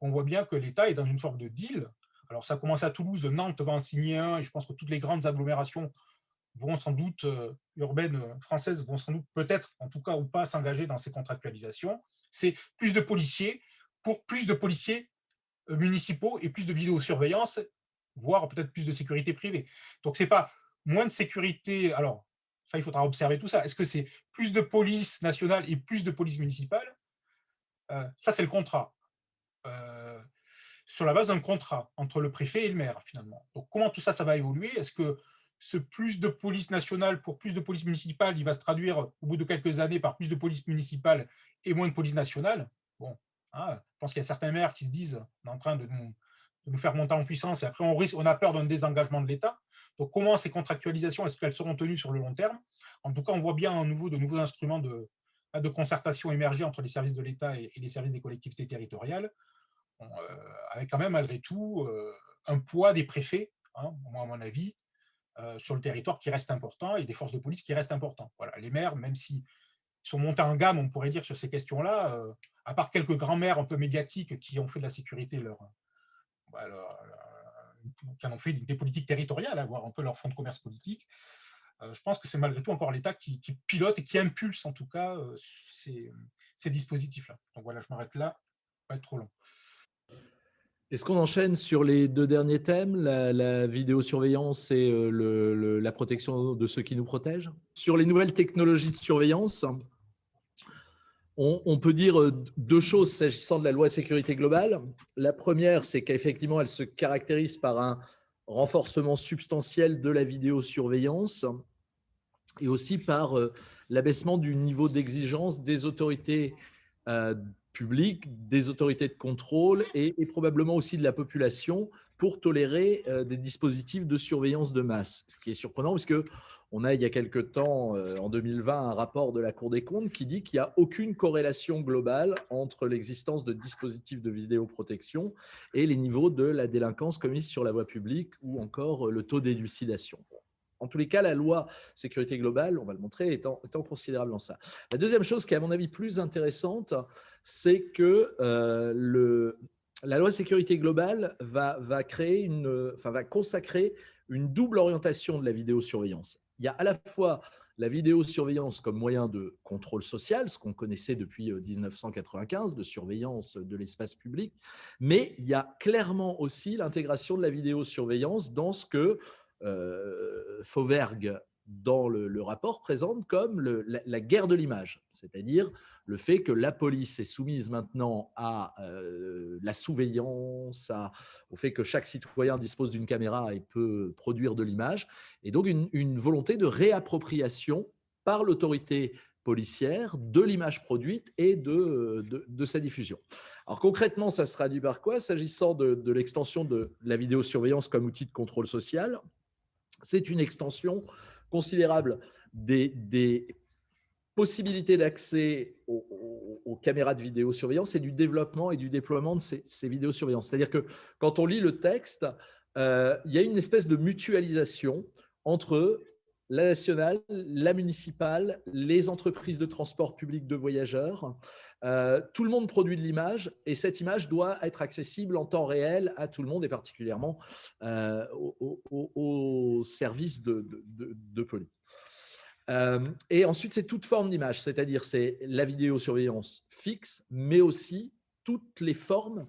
On voit bien que l'État est dans une forme de deal. Alors, ça a commencé à Toulouse, Nantes va en signer un, et je pense que toutes les grandes agglomérations vont sans doute, urbaines françaises, vont sans doute peut-être, en tout cas ou pas, s'engager dans ces contractualisations. C'est plus de policiers pour plus de policiers municipaux et plus de vidéosurveillance, voire peut-être plus de sécurité privée. Donc, ce n'est pas moins de sécurité. Alors, ça, il faudra observer tout ça. Est-ce que c'est plus de police nationale et plus de police municipale? Ça, c'est le contrat. Sur la base d'un contrat entre le préfet et le maire, finalement. Donc, comment tout ça, ça va évoluer? Est-ce que ce plus de police nationale pour plus de police municipale, il va se traduire au bout de quelques années par plus de police municipale et moins de police nationale? Bon, hein, je pense qu'il y a certains maires qui se disent on est en train de nous faire monter en puissance et après on a peur d'un désengagement de l'État. Donc, comment ces contractualisations, est-ce qu'elles seront tenues sur le long terme? En tout cas, on voit bien de nouveaux instruments de de concertation émerger entre les services de l'État et les services des collectivités territoriales, avec quand même malgré tout un poids des préfets, hein, moi à mon avis, sur le territoire qui reste important et des forces de police qui restent importants. Voilà, les maires, même s'ils sont montés en gamme, on pourrait dire, sur ces questions-là, à part quelques grands-mères un peu médiatiques qui ont fait de la sécurité qui en ont fait des politiques territoriales, voire un peu leur fonds de commerce politique, je pense que c'est malgré tout encore l'État qui pilote et qui impulse en tout cas ces dispositifs-là. Donc voilà, je m'arrête là, pas être trop long. Est-ce qu'on enchaîne sur les deux derniers thèmes, la vidéosurveillance et la protection de ceux qui nous protègent? Sur les nouvelles technologies de surveillance, on peut dire deux choses s'agissant de la loi sécurité globale. La première, c'est qu'effectivement, elle se caractérise par un renforcement substantiel de la vidéosurveillance et aussi par l'abaissement du niveau d'exigence des autorités publiques, des autorités de contrôle et probablement aussi de la population pour tolérer des dispositifs de surveillance de masse. Ce qui est surprenant puisque on a il y a quelque temps, en 2020, un rapport de la Cour des comptes qui dit qu'il n'y a aucune corrélation globale entre l'existence de dispositifs de vidéoprotection et les niveaux de la délinquance commise sur la voie publique ou encore le taux d'élucidation. En tous les cas, la loi sécurité globale, on va le montrer, étant considérable dans ça. La deuxième chose qui est à mon avis plus intéressante, c'est que la loi sécurité globale va consacrer une double orientation de la vidéosurveillance. Il y a à la fois la vidéosurveillance comme moyen de contrôle social, ce qu'on connaissait depuis 1995, de surveillance de l'espace public, mais il y a clairement aussi l'intégration de la vidéosurveillance dans ce que Fauvergue, dans le rapport, présente comme la guerre de l'image, c'est-à-dire le fait que la police est soumise maintenant à la surveillance, au fait que chaque citoyen dispose d'une caméra et peut produire de l'image, et donc une volonté de réappropriation par l'autorité policière de l'image produite et de sa diffusion. Alors concrètement, ça se traduit par quoi? S'agissant de l'extension de la vidéosurveillance comme outil de contrôle social, c'est une extension considérable des possibilités d'accès aux caméras de vidéosurveillance et du développement et du déploiement de ces vidéosurveillances. C'est-à-dire que quand on lit le texte, il y a une espèce de mutualisation entre la nationale, la municipale, les entreprises de transport public de voyageurs. Tout le monde produit de l'image et cette image doit être accessible en temps réel à tout le monde et particulièrement aux services de police. Et ensuite, c'est toute forme d'image, c'est-à-dire c'est la vidéosurveillance fixe, mais aussi toutes les formes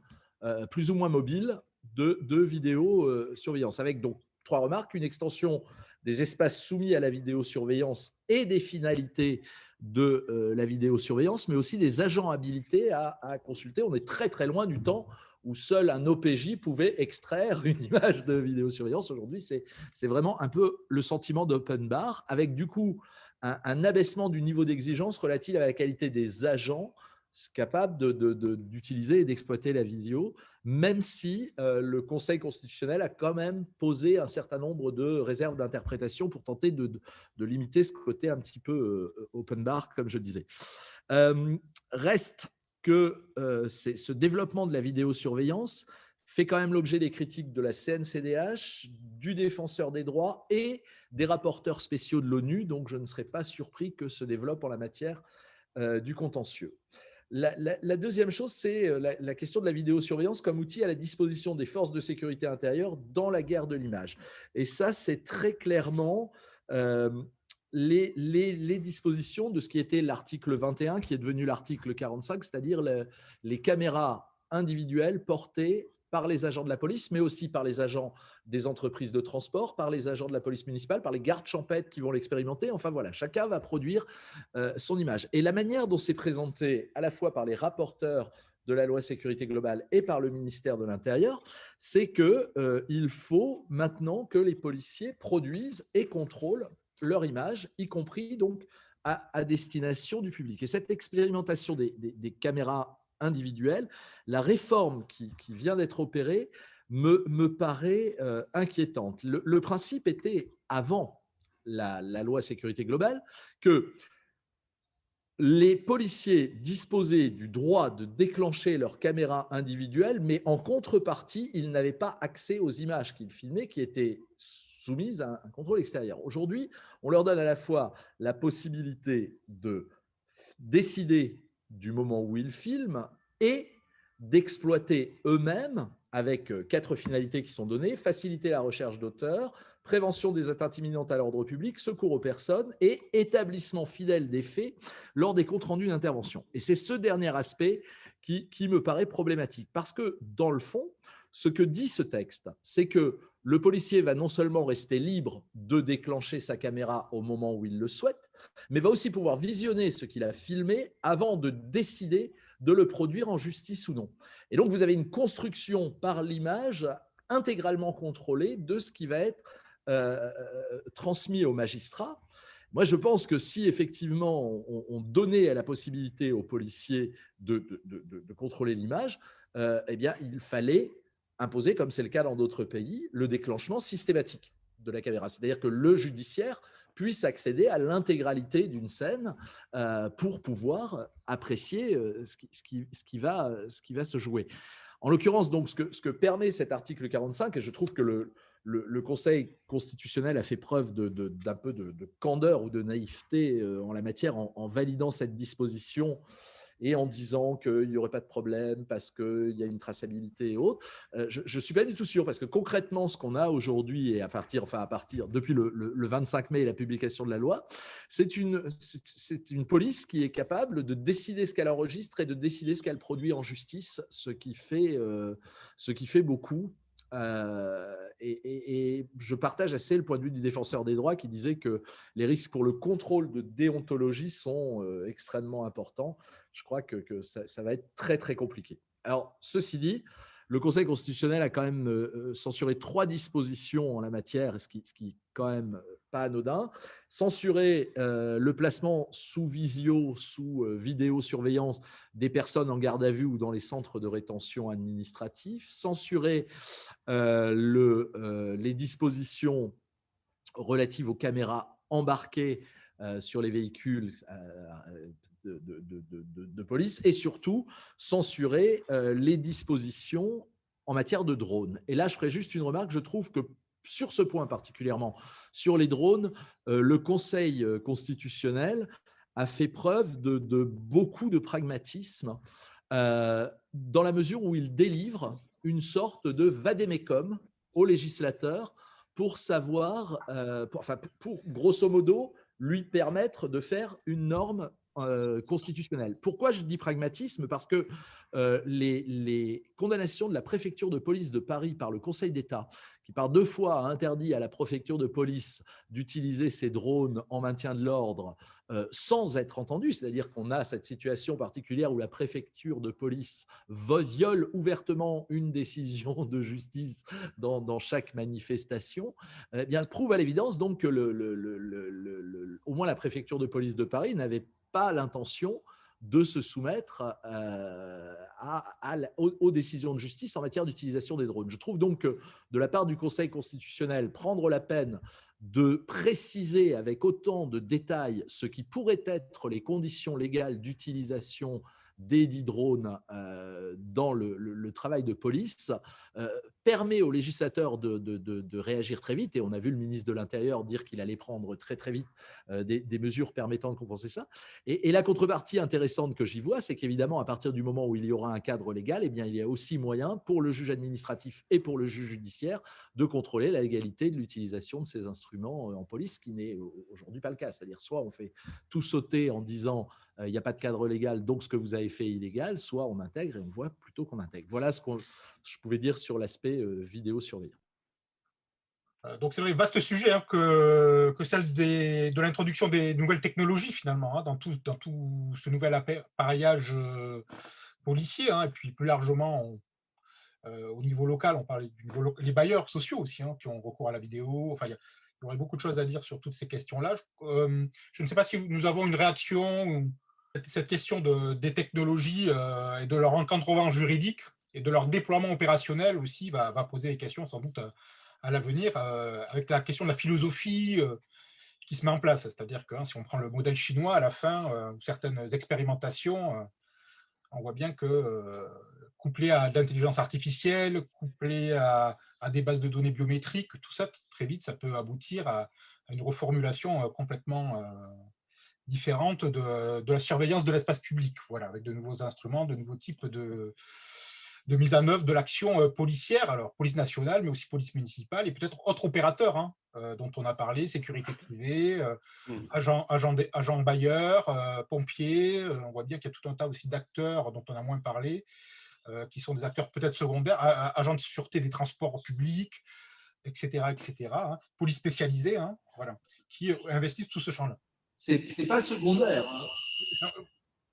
plus ou moins mobiles de vidéosurveillance. Avec donc 3 remarques, une extension des espaces soumis à la vidéosurveillance et des finalités de la vidéosurveillance, mais aussi des agents habilités à consulter. On est très très loin du temps où seul un OPJ pouvait extraire une image de vidéosurveillance. Aujourd'hui, c'est vraiment un peu le sentiment d'open bar, avec du coup un abaissement du niveau d'exigence relatif à la qualité des agents capables d'utiliser et d'exploiter la visio, même si le Conseil constitutionnel a quand même posé un certain nombre de réserves d'interprétation pour tenter de limiter ce côté un petit peu open bar, comme je disais. Reste que ce développement de la vidéosurveillance fait quand même l'objet des critiques de la CNCDH, du Défenseur des droits et des rapporteurs spéciaux de l'ONU, donc je ne serais pas surpris que se développe en la matière du contentieux. La deuxième chose, c'est la question de la vidéosurveillance comme outil à la disposition des forces de sécurité intérieure dans la guerre de l'image. Et ça, c'est très clairement les dispositions de ce qui était l'article 21, qui est devenu l'article 45, c'est-à-dire les caméras individuelles portées par les agents de la police, mais aussi par les agents des entreprises de transport, par les agents de la police municipale, par les gardes champêtres qui vont l'expérimenter. Enfin voilà, chacun va produire son image. Et la manière dont c'est présenté à la fois par les rapporteurs de la loi sécurité globale et par le ministère de l'Intérieur, c'est qu'il faut maintenant que les policiers produisent et contrôlent leur image, y compris donc à destination du public. Et cette expérimentation des caméras individuelles, la réforme qui vient d'être opérée me paraît inquiétante. Le principe était, avant la loi sécurité globale, que les policiers disposaient du droit de déclencher leur caméra individuelle, mais en contrepartie, ils n'avaient pas accès aux images qu'ils filmaient qui étaient soumises à un contrôle extérieur. Aujourd'hui, on leur donne à la fois la possibilité de décider du moment où ils filment et d'exploiter eux-mêmes, avec 4 finalités qui sont données: faciliter la recherche d'auteurs, prévention des atteintes imminentes à l'ordre public, secours aux personnes et établissement fidèle des faits lors des comptes rendus d'intervention. Et c'est ce dernier aspect qui me paraît problématique, parce que dans le fond, ce que dit ce texte, c'est que le policier va non seulement rester libre de déclencher sa caméra au moment où il le souhaite, mais va aussi pouvoir visionner ce qu'il a filmé avant de décider de le produire en justice ou non. Et donc, vous avez une construction par l'image intégralement contrôlée de ce qui va être transmis aux magistrats. Moi, je pense que si effectivement on donnait la possibilité aux policiers de contrôler l'image, eh bien, il fallait imposer, comme c'est le cas dans d'autres pays, le déclenchement systématique de la caméra. C'est-à-dire que le judiciaire puisse accéder à l'intégralité d'une scène pour pouvoir apprécier ce qui va se jouer. En l'occurrence, donc, ce que permet cet article 45, et je trouve que le Conseil constitutionnel a fait preuve d'un peu de candeur ou de naïveté en la matière en validant cette disposition et en disant qu'il n'y aurait pas de problème parce qu'il y a une traçabilité et autres. Je ne suis pas du tout sûr, parce que concrètement, ce qu'on a aujourd'hui, et depuis le 25 mai et la publication de la loi, c'est une police qui est capable de décider ce qu'elle enregistre et de décider ce qu'elle produit en justice, ce qui fait beaucoup. Et je partage assez le point de vue du défenseur des droits qui disait que les risques pour le contrôle de déontologie sont extrêmement importants. Je crois que ça va être très, très compliqué. Alors, ceci dit, le Conseil constitutionnel a quand même censuré 3 dispositions en la matière, ce qui est quand même pas anodin. Censurer le placement sous vidéosurveillance des personnes en garde à vue ou dans les centres de rétention administratifs. Censurer les dispositions relatives aux caméras embarquées sur les véhicules de police, et surtout censurer les dispositions en matière de drones. Et là, je ferai juste une remarque. Je trouve que sur ce point particulièrement, sur les drones, le Conseil constitutionnel a fait preuve de beaucoup de pragmatisme dans la mesure où il délivre une sorte de vade-mecum au législateur pour savoir, pour grosso modo lui permettre de faire une norme constitutionnelle. Pourquoi je dis pragmatisme? Parce que les condamnations de la préfecture de police de Paris par le Conseil d'État, qui par 2 fois a interdit à la préfecture de police d'utiliser ces drones en maintien de l'ordre sans être entendue, c'est-à-dire qu'on a cette situation particulière où la préfecture de police viole ouvertement une décision de justice dans chaque manifestation, eh bien, prouve à l'évidence donc que au moins la préfecture de police de Paris n'avait pas l'intention de se soumettre aux décisions de justice en matière d'utilisation des drones. Je trouve donc que de la part du Conseil constitutionnel, prendre la peine de préciser avec autant de détails ce qui pourrait être les conditions légales d'utilisation des dits drones dans le travail de police permet aux législateurs de réagir très vite. Et on a vu le ministre de l'Intérieur dire qu'il allait prendre très très vite des mesures permettant de compenser ça. Et la contrepartie intéressante que j'y vois, c'est qu'évidemment, à partir du moment où il y aura un cadre légal, eh bien, il y a aussi moyen pour le juge administratif et pour le juge judiciaire de contrôler la légalité de l'utilisation de ces instruments en police, ce qui n'est aujourd'hui pas le cas. C'est-à-dire, soit on fait tout sauter en disant il n'y a pas de cadre légal, donc ce que vous avez fait est illégal, soit on intègre et on voit plutôt qu'on intègre. Voilà ce que je pouvais dire sur l'aspect vidéosurveillance. Donc c'est vrai, vaste sujet que celle de l'introduction des nouvelles technologies finalement, dans tout ce nouvel appareillage policier, et puis plus largement au niveau local, on parle les bailleurs sociaux aussi qui ont recours à la vidéo. Enfin, il y aurait beaucoup de choses à dire sur toutes ces questions-là. Je ne sais pas si nous avons une réaction. Cette question des technologies et de leur encadrement juridique et de leur déploiement opérationnel aussi va poser des questions sans doute à l'avenir, avec la question de la philosophie qui se met en place. C'est-à-dire que si on prend le modèle chinois, à la fin, ou certaines expérimentations, on voit bien que couplé à de l'intelligence artificielle, couplé à des bases de données biométriques, tout ça, très vite, ça peut aboutir à une reformulation complètement différente de la surveillance de l'espace public, voilà, avec de nouveaux instruments, de nouveaux types de mise en œuvre de l'action policière, alors police nationale, mais aussi police municipale, et peut-être autres opérateurs dont on a parlé, sécurité privée, agents bailleurs, pompiers. On voit bien qu'il y a tout un tas aussi d'acteurs dont on a moins parlé, qui sont des acteurs peut-être secondaires, agents de sûreté des transports publics, etc., police spécialisée, voilà, qui investissent tout ce champ-là. C'est pas secondaire.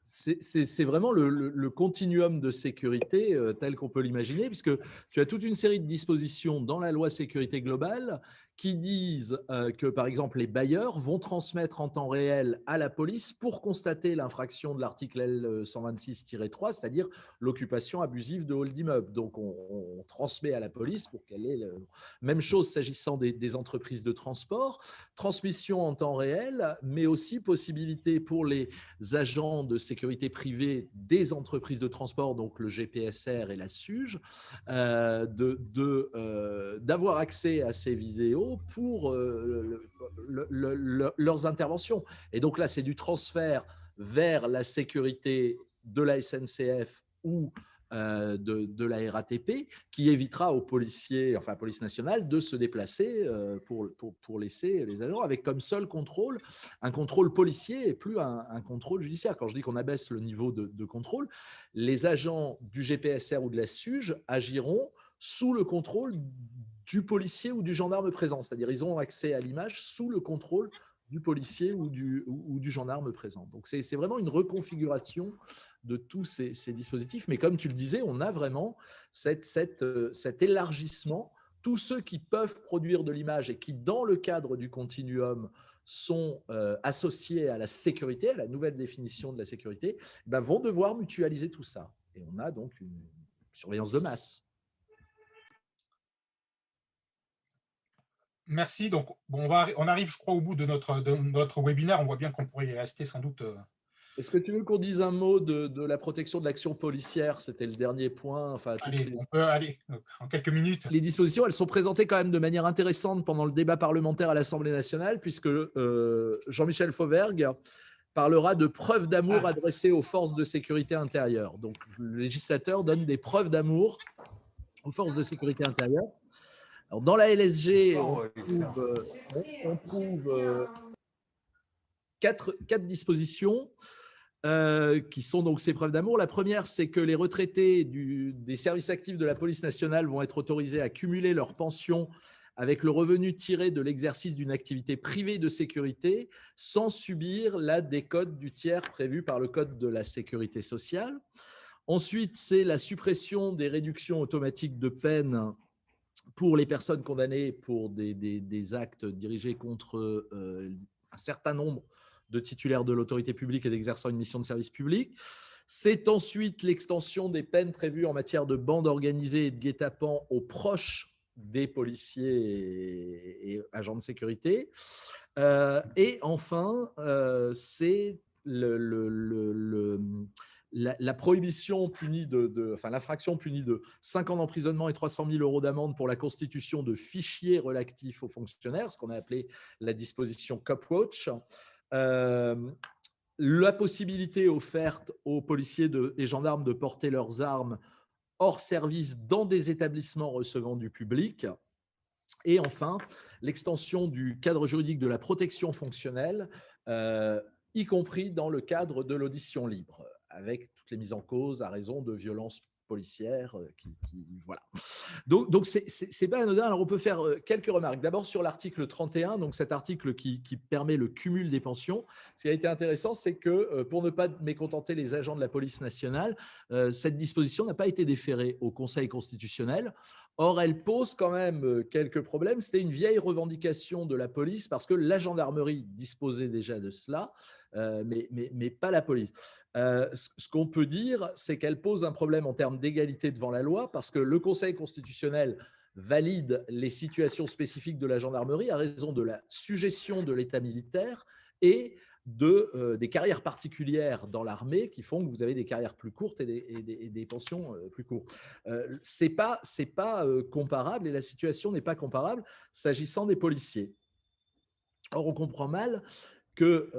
C'est vraiment le continuum de sécurité tel qu'on peut l'imaginer, puisque tu as toute une série de dispositions dans la loi sécurité globale qui disent que, par exemple, les bailleurs vont transmettre en temps réel à la police pour constater l'infraction de l'article L126-3, c'est-à-dire l'occupation abusive de hall d'immeuble. Donc, on transmet à la police pour qu'elle ait même chose s'agissant des entreprises de transport, transmission en temps réel, mais aussi possibilité pour les agents de sécurité privée des entreprises de transport, donc le GPSR et la SUGE, d'avoir accès à ces vidéos pour leurs interventions. Et donc là, c'est du transfert vers la sécurité de la SNCF ou de la RATP, qui évitera aux policiers, enfin à la police nationale, de se déplacer pour laisser les agents avec comme seul contrôle un contrôle policier et plus un contrôle judiciaire. Quand je dis qu'on abaisse le niveau de contrôle, les agents du GPSR ou de la SUGE agiront sous le contrôle du policier ou du gendarme présent. C'est-à-dire ils ont accès à l'image sous le contrôle du policier ou du gendarme présent. Donc, c'est vraiment une reconfiguration de tous ces dispositifs. Mais comme tu le disais, on a vraiment cet élargissement. Tous ceux qui peuvent produire de l'image et qui, dans le cadre du continuum, sont associés à la sécurité, à la nouvelle définition de la sécurité, vont devoir mutualiser tout ça. Et on a donc une surveillance de masse. Merci. Donc, bon, on arrive, je crois, au bout de notre webinaire. On voit bien qu'on pourrait y rester sans doute. Est-ce que tu veux qu'on dise un mot de la protection de l'action policière? C'était le dernier point. Enfin, allez, on peut aller en quelques minutes. Les dispositions, elles sont présentées quand même de manière intéressante pendant le débat parlementaire à l'Assemblée nationale, puisque Jean-Michel Fauvergue parlera de preuves d'amour adressées aux forces de sécurité intérieure. Donc, le législateur donne des preuves d'amour aux forces de sécurité intérieure. Alors, dans la LSG, on trouve quatre dispositions qui sont donc ces preuves d'amour. La première, c'est que les retraités des services actifs de la police nationale vont être autorisés à cumuler leur pension avec le revenu tiré de l'exercice d'une activité privée de sécurité sans subir la décote du tiers prévue par le Code de la sécurité sociale. Ensuite, c'est la suppression des réductions automatiques de peine pour les personnes condamnées pour des actes dirigés contre un certain nombre de titulaires de l'autorité publique et d'exerçant une mission de service public. C'est ensuite l'extension des peines prévues en matière de bande organisée et de guet-apens aux proches des policiers et agents de sécurité. Et enfin, c'est la prohibition punie l'infraction punie de 5 ans d'emprisonnement et 300 000 € d'amende pour la constitution de fichiers relatifs aux fonctionnaires, ce qu'on a appelé la disposition Copwatch. La possibilité offerte aux policiers et gendarmes de porter leurs armes hors service dans des établissements recevant du public. Et enfin, l'extension du cadre juridique de la protection fonctionnelle, y compris dans le cadre de l'audition libre, avec toutes les mises en cause à raison de violences policières. Voilà. Donc c'est pas anodin. Alors, on peut faire quelques remarques. D'abord, sur l'article 31, donc cet article qui permet le cumul des pensions. Ce qui a été intéressant, c'est que pour ne pas mécontenter les agents de la police nationale, cette disposition n'a pas été déférée au Conseil constitutionnel. Or, elle pose quand même quelques problèmes. C'était une vieille revendication de la police parce que la gendarmerie disposait déjà de cela, mais pas la police. Ce qu'on peut dire, c'est qu'elle pose un problème en termes d'égalité devant la loi parce que le Conseil constitutionnel valide les situations spécifiques de la gendarmerie à raison de la sujétion de l'état militaire et des carrières particulières dans l'armée qui font que vous avez des carrières plus courtes et des pensions plus courtes. C'est pas comparable et la situation n'est pas comparable s'agissant des policiers. Or, on comprend mal que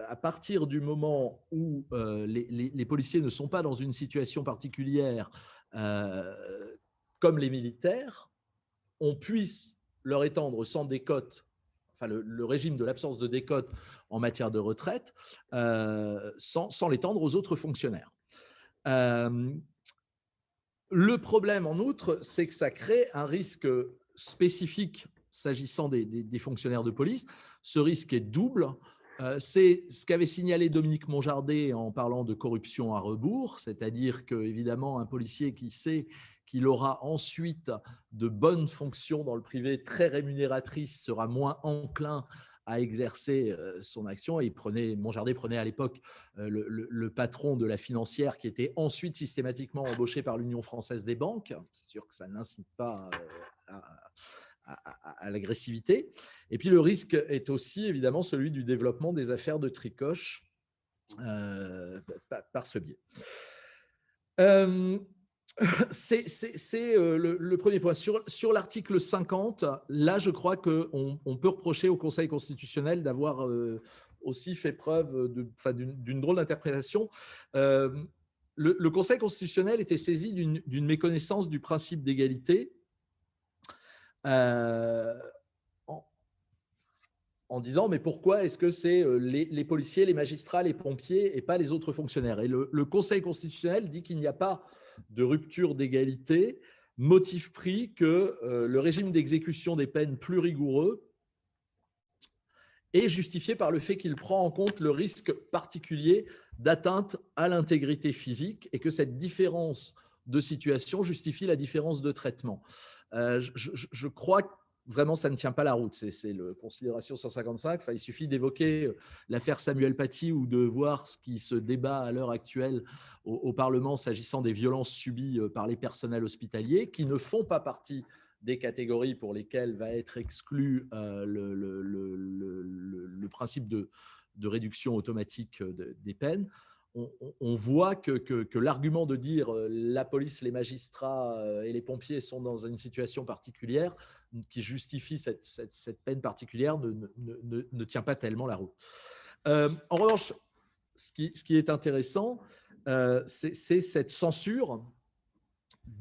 à partir du moment où les policiers ne sont pas dans une situation particulière comme les militaires, on puisse leur étendre sans décote, enfin le régime de l'absence de décote en matière de retraite, sans l'étendre aux autres fonctionnaires. Le problème, en outre, c'est que ça crée un risque spécifique s'agissant des fonctionnaires de police. Ce risque est double. C'est ce qu'avait signalé Dominique Monjardet en parlant de corruption à rebours, c'est-à-dire qu'évidemment, un policier qui sait qu'il aura ensuite de bonnes fonctions dans le privé très rémunératrices sera moins enclin à exercer son action. Et Monjardet prenait à l'époque le patron de la financière qui était ensuite systématiquement embauché par l'Union française des banques. C'est sûr que ça n'incite pas à l'agressivité. Et puis le risque est aussi évidemment celui du développement des affaires de tricoche par ce biais. C'est le premier point. Sur l'article 50, là je crois qu'on peut reprocher au Conseil constitutionnel d'avoir aussi fait preuve d'une drôle d'interprétation. Le Conseil constitutionnel était saisi d'une méconnaissance du principe d'égalité en disant mais pourquoi est-ce que c'est les policiers, les magistrats, les pompiers et pas les autres fonctionnaires. Et le Conseil constitutionnel dit qu'il n'y a pas de rupture d'égalité, motif pris que le régime d'exécution des peines plus rigoureux est justifié par le fait qu'il prend en compte le risque particulier d'atteinte à l'intégrité physique et que cette différence de situation justifie la différence de traitement. Je crois que vraiment, ça ne tient pas la route. C'est le considération 155. Enfin, il suffit d'évoquer l'affaire Samuel Paty ou de voir ce qui se débat à l'heure actuelle au Parlement s'agissant des violences subies par les personnels hospitaliers qui ne font pas partie des catégories pour lesquelles va être exclu le principe de réduction automatique des peines. On voit que l'argument de dire la police, les magistrats et les pompiers sont dans une situation particulière qui justifie cette peine particulière ne tient pas tellement la route. En revanche, ce qui est intéressant, c'est cette censure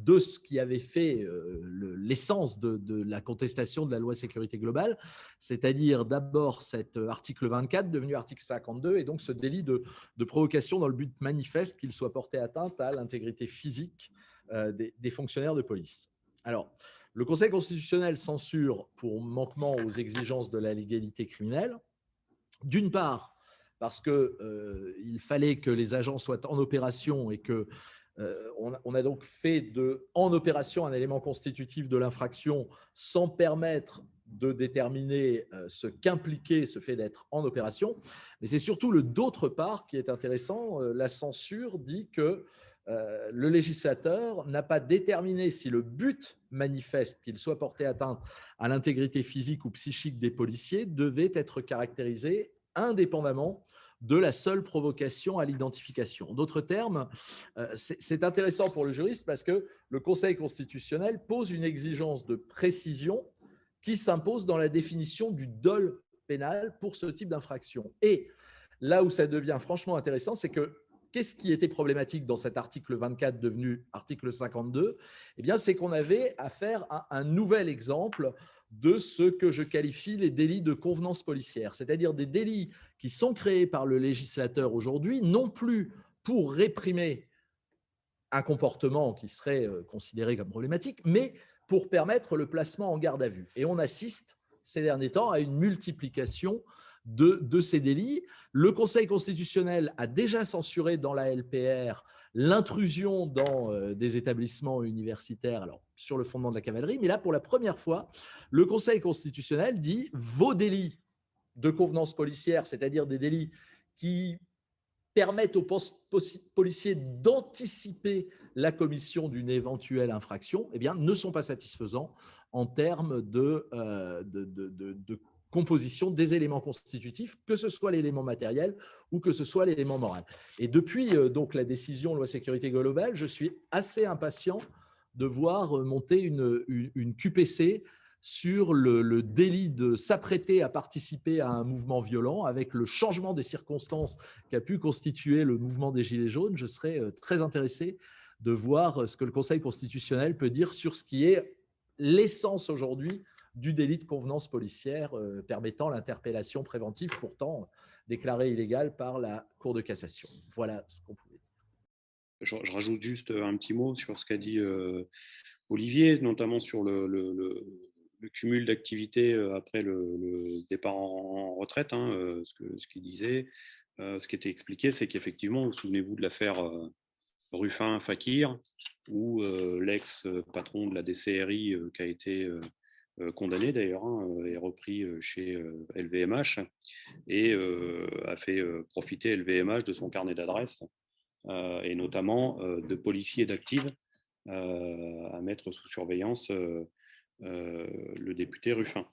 de ce qui avait fait l'essence de la contestation de la loi sécurité globale, c'est-à-dire d'abord cet article 24 devenu article 52 et donc ce délit de provocation dans le but manifeste qu'il soit porté atteinte à l'intégrité physique des fonctionnaires de police. Alors, le Conseil constitutionnel censure pour manquement aux exigences de la légalité criminelle, d'une part parce qu'il fallait que les agents soient en opération et que on a donc fait en opération un élément constitutif de l'infraction sans permettre de déterminer ce qu'impliquait ce fait d'être en opération. Mais c'est surtout le d'autre part qui est intéressant. La censure dit que le législateur n'a pas déterminé si le but manifeste qu'il soit porté atteinte à l'intégrité physique ou psychique des policiers devait être caractérisé indépendamment de la seule provocation à l'identification. En d'autres termes, c'est intéressant pour le juriste parce que le Conseil constitutionnel pose une exigence de précision qui s'impose dans la définition du dol pénal pour ce type d'infraction. Et là où ça devient franchement intéressant, c'est que qu'est-ce qui était problématique dans cet article 24 devenu article 52 ? Eh bien, c'est qu'on avait affaire à un nouvel exemple de ce que je qualifie les délits de convenance policière, c'est-à-dire des délits qui sont créés par le législateur aujourd'hui, non plus pour réprimer un comportement qui serait considéré comme problématique, mais pour permettre le placement en garde à vue. Et on assiste ces derniers temps à une multiplication de ces délits. Le Conseil constitutionnel a déjà censuré dans la LPR l'intrusion dans des établissements universitaires, alors sur le fondement de la cavalerie, mais là, pour la première fois, le Conseil constitutionnel dit vos délits de convenance policière, c'est-à-dire des délits qui permettent aux policiers d'anticiper la commission d'une éventuelle infraction, eh bien, ne sont pas satisfaisants. en termes de composition des éléments constitutifs, que ce soit l'élément matériel ou que ce soit l'élément moral. Et depuis donc la décision loi sécurité globale, je suis assez impatient de voir monter une QPC sur le délit de s'apprêter à participer à un mouvement violent. Avec le changement des circonstances qu'a pu constituer le mouvement des Gilets jaunes, je serais très intéressé de voir ce que le Conseil constitutionnel peut dire sur ce qui est l'essence aujourd'hui du délit de convenance policière permettant l'interpellation préventive, pourtant déclarée illégale par la Cour de cassation. Voilà ce qu'on pouvait dire. Je rajoute juste un petit mot sur ce qu'a dit Olivier, notamment sur le cumul d'activités après le départ en retraite. Ce qu'il disait, ce qui était expliqué, c'est qu'effectivement, vous souvenez-vous de l'affaire Ruffin-Fakir, où l'ex-patron de la DCRI qui a été condamné d'ailleurs, est repris chez LVMH et a fait profiter LVMH de son carnet d'adresses et notamment de policiers et d'actives à mettre sous surveillance le député Ruffin.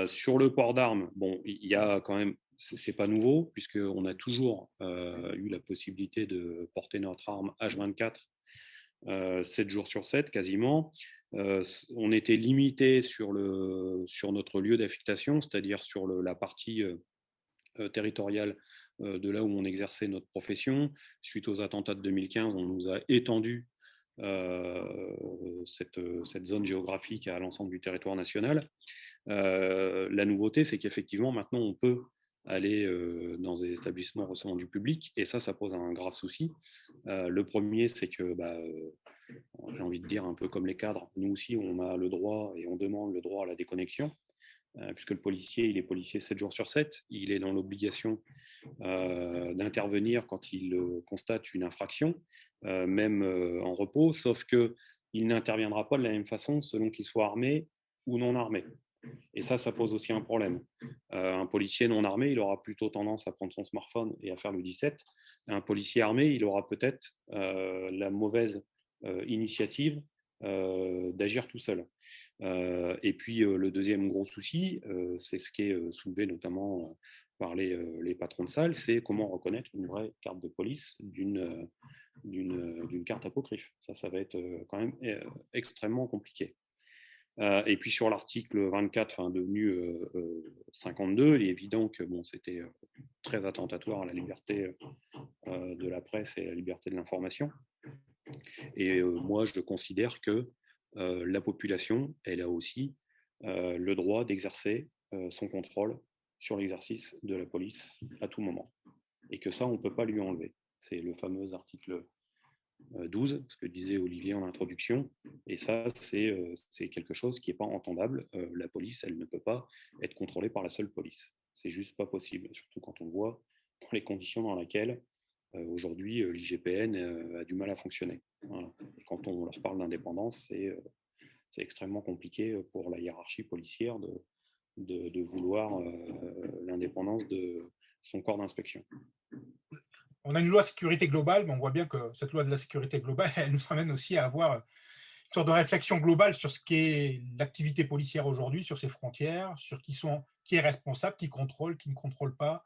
Sur le port d'armes, bon, il y a quand même, c'est pas nouveau, puisqu'on a toujours eu la possibilité de porter notre arme H24, 7 jours sur 7 quasiment. On était limité sur notre lieu d'affectation, c'est-à-dire sur la partie territoriale de là où on exerçait notre profession. Suite aux attentats de 2015, on nous a étendu cette zone géographique à l'ensemble du territoire national. La nouveauté, c'est qu'effectivement, maintenant, on peut aller dans des établissements recevant du public, et ça pose un grave souci. Le premier, c'est que, j'ai envie de dire, un peu comme les cadres, nous aussi, on a le droit et on demande le droit à la déconnexion, puisque le policier, il est policier 7 jours sur 7, il est dans l'obligation d'intervenir quand il constate une infraction, même en repos, sauf qu'il n'interviendra pas de la même façon selon qu'il soit armé ou non armé. Et ça pose aussi un problème. Un policier non armé, il aura plutôt tendance à prendre son smartphone et à faire le 17. Un policier armé, il aura peut-être la mauvaise initiative d'agir tout seul. Et puis le deuxième gros souci, c'est ce qui est soulevé notamment par les patrons de salle, c'est comment reconnaître une vraie carte de police d'une carte apocryphe. Ça va être quand même extrêmement compliqué. Et puis sur l'article 24, devenu 52, il est évident que c'était très attentatoire à la liberté de la presse et à la liberté de l'information. Et moi, je considère que la population, elle a aussi le droit d'exercer son contrôle sur l'exercice de la police à tout moment. Et que ça, on ne peut pas lui enlever. C'est le fameux article 12, ce que disait Olivier en introduction, et ça, c'est quelque chose qui n'est pas entendable. La police, elle ne peut pas être contrôlée par la seule police. C'est juste pas possible, surtout quand on voit dans les conditions dans lesquelles aujourd'hui l'IGPN a du mal à fonctionner. Voilà. Et quand on leur parle d'indépendance, c'est extrêmement compliqué pour la hiérarchie policière de vouloir l'indépendance de son corps d'inspection. On a une loi sécurité globale, mais on voit bien que cette loi de la sécurité globale, elle nous amène aussi à avoir une sorte de réflexion globale sur ce qu'est l'activité policière aujourd'hui, sur ses frontières, sur qui est responsable, qui contrôle, qui ne contrôle pas.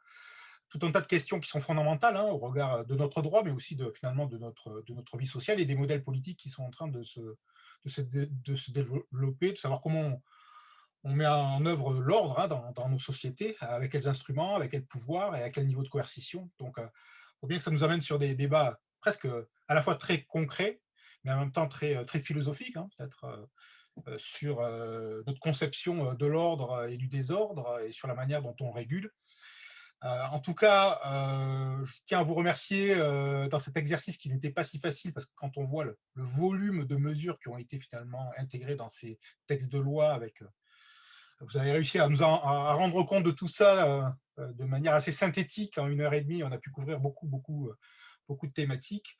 Tout un tas de questions qui sont fondamentales au regard de notre droit, mais aussi finalement de notre vie sociale et des modèles politiques qui sont en train de se développer, de savoir comment on met en œuvre l'ordre dans nos sociétés, avec quels instruments, avec quel pouvoir et à quel niveau de coercition. Donc, il faut bien que ça nous amène sur des débats presque à la fois très concrets, mais en même temps très, très philosophiques, peut-être sur notre conception de l'ordre et du désordre et sur la manière dont on régule. En tout cas, je tiens à vous remercier dans cet exercice qui n'était pas si facile, parce que quand on voit le volume de mesures qui ont été finalement intégrées dans ces textes de loi, vous avez réussi à à rendre compte de tout ça de manière assez synthétique. En 1h30, on a pu couvrir beaucoup de thématiques.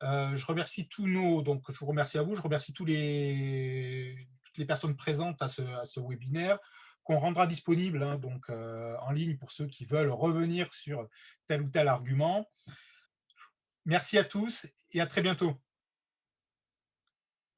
Je remercie donc je vous remercie à vous, je remercie toutes les personnes présentes à ce webinaire, qu'on rendra disponible en ligne pour ceux qui veulent revenir sur tel ou tel argument. Merci à tous et à très bientôt.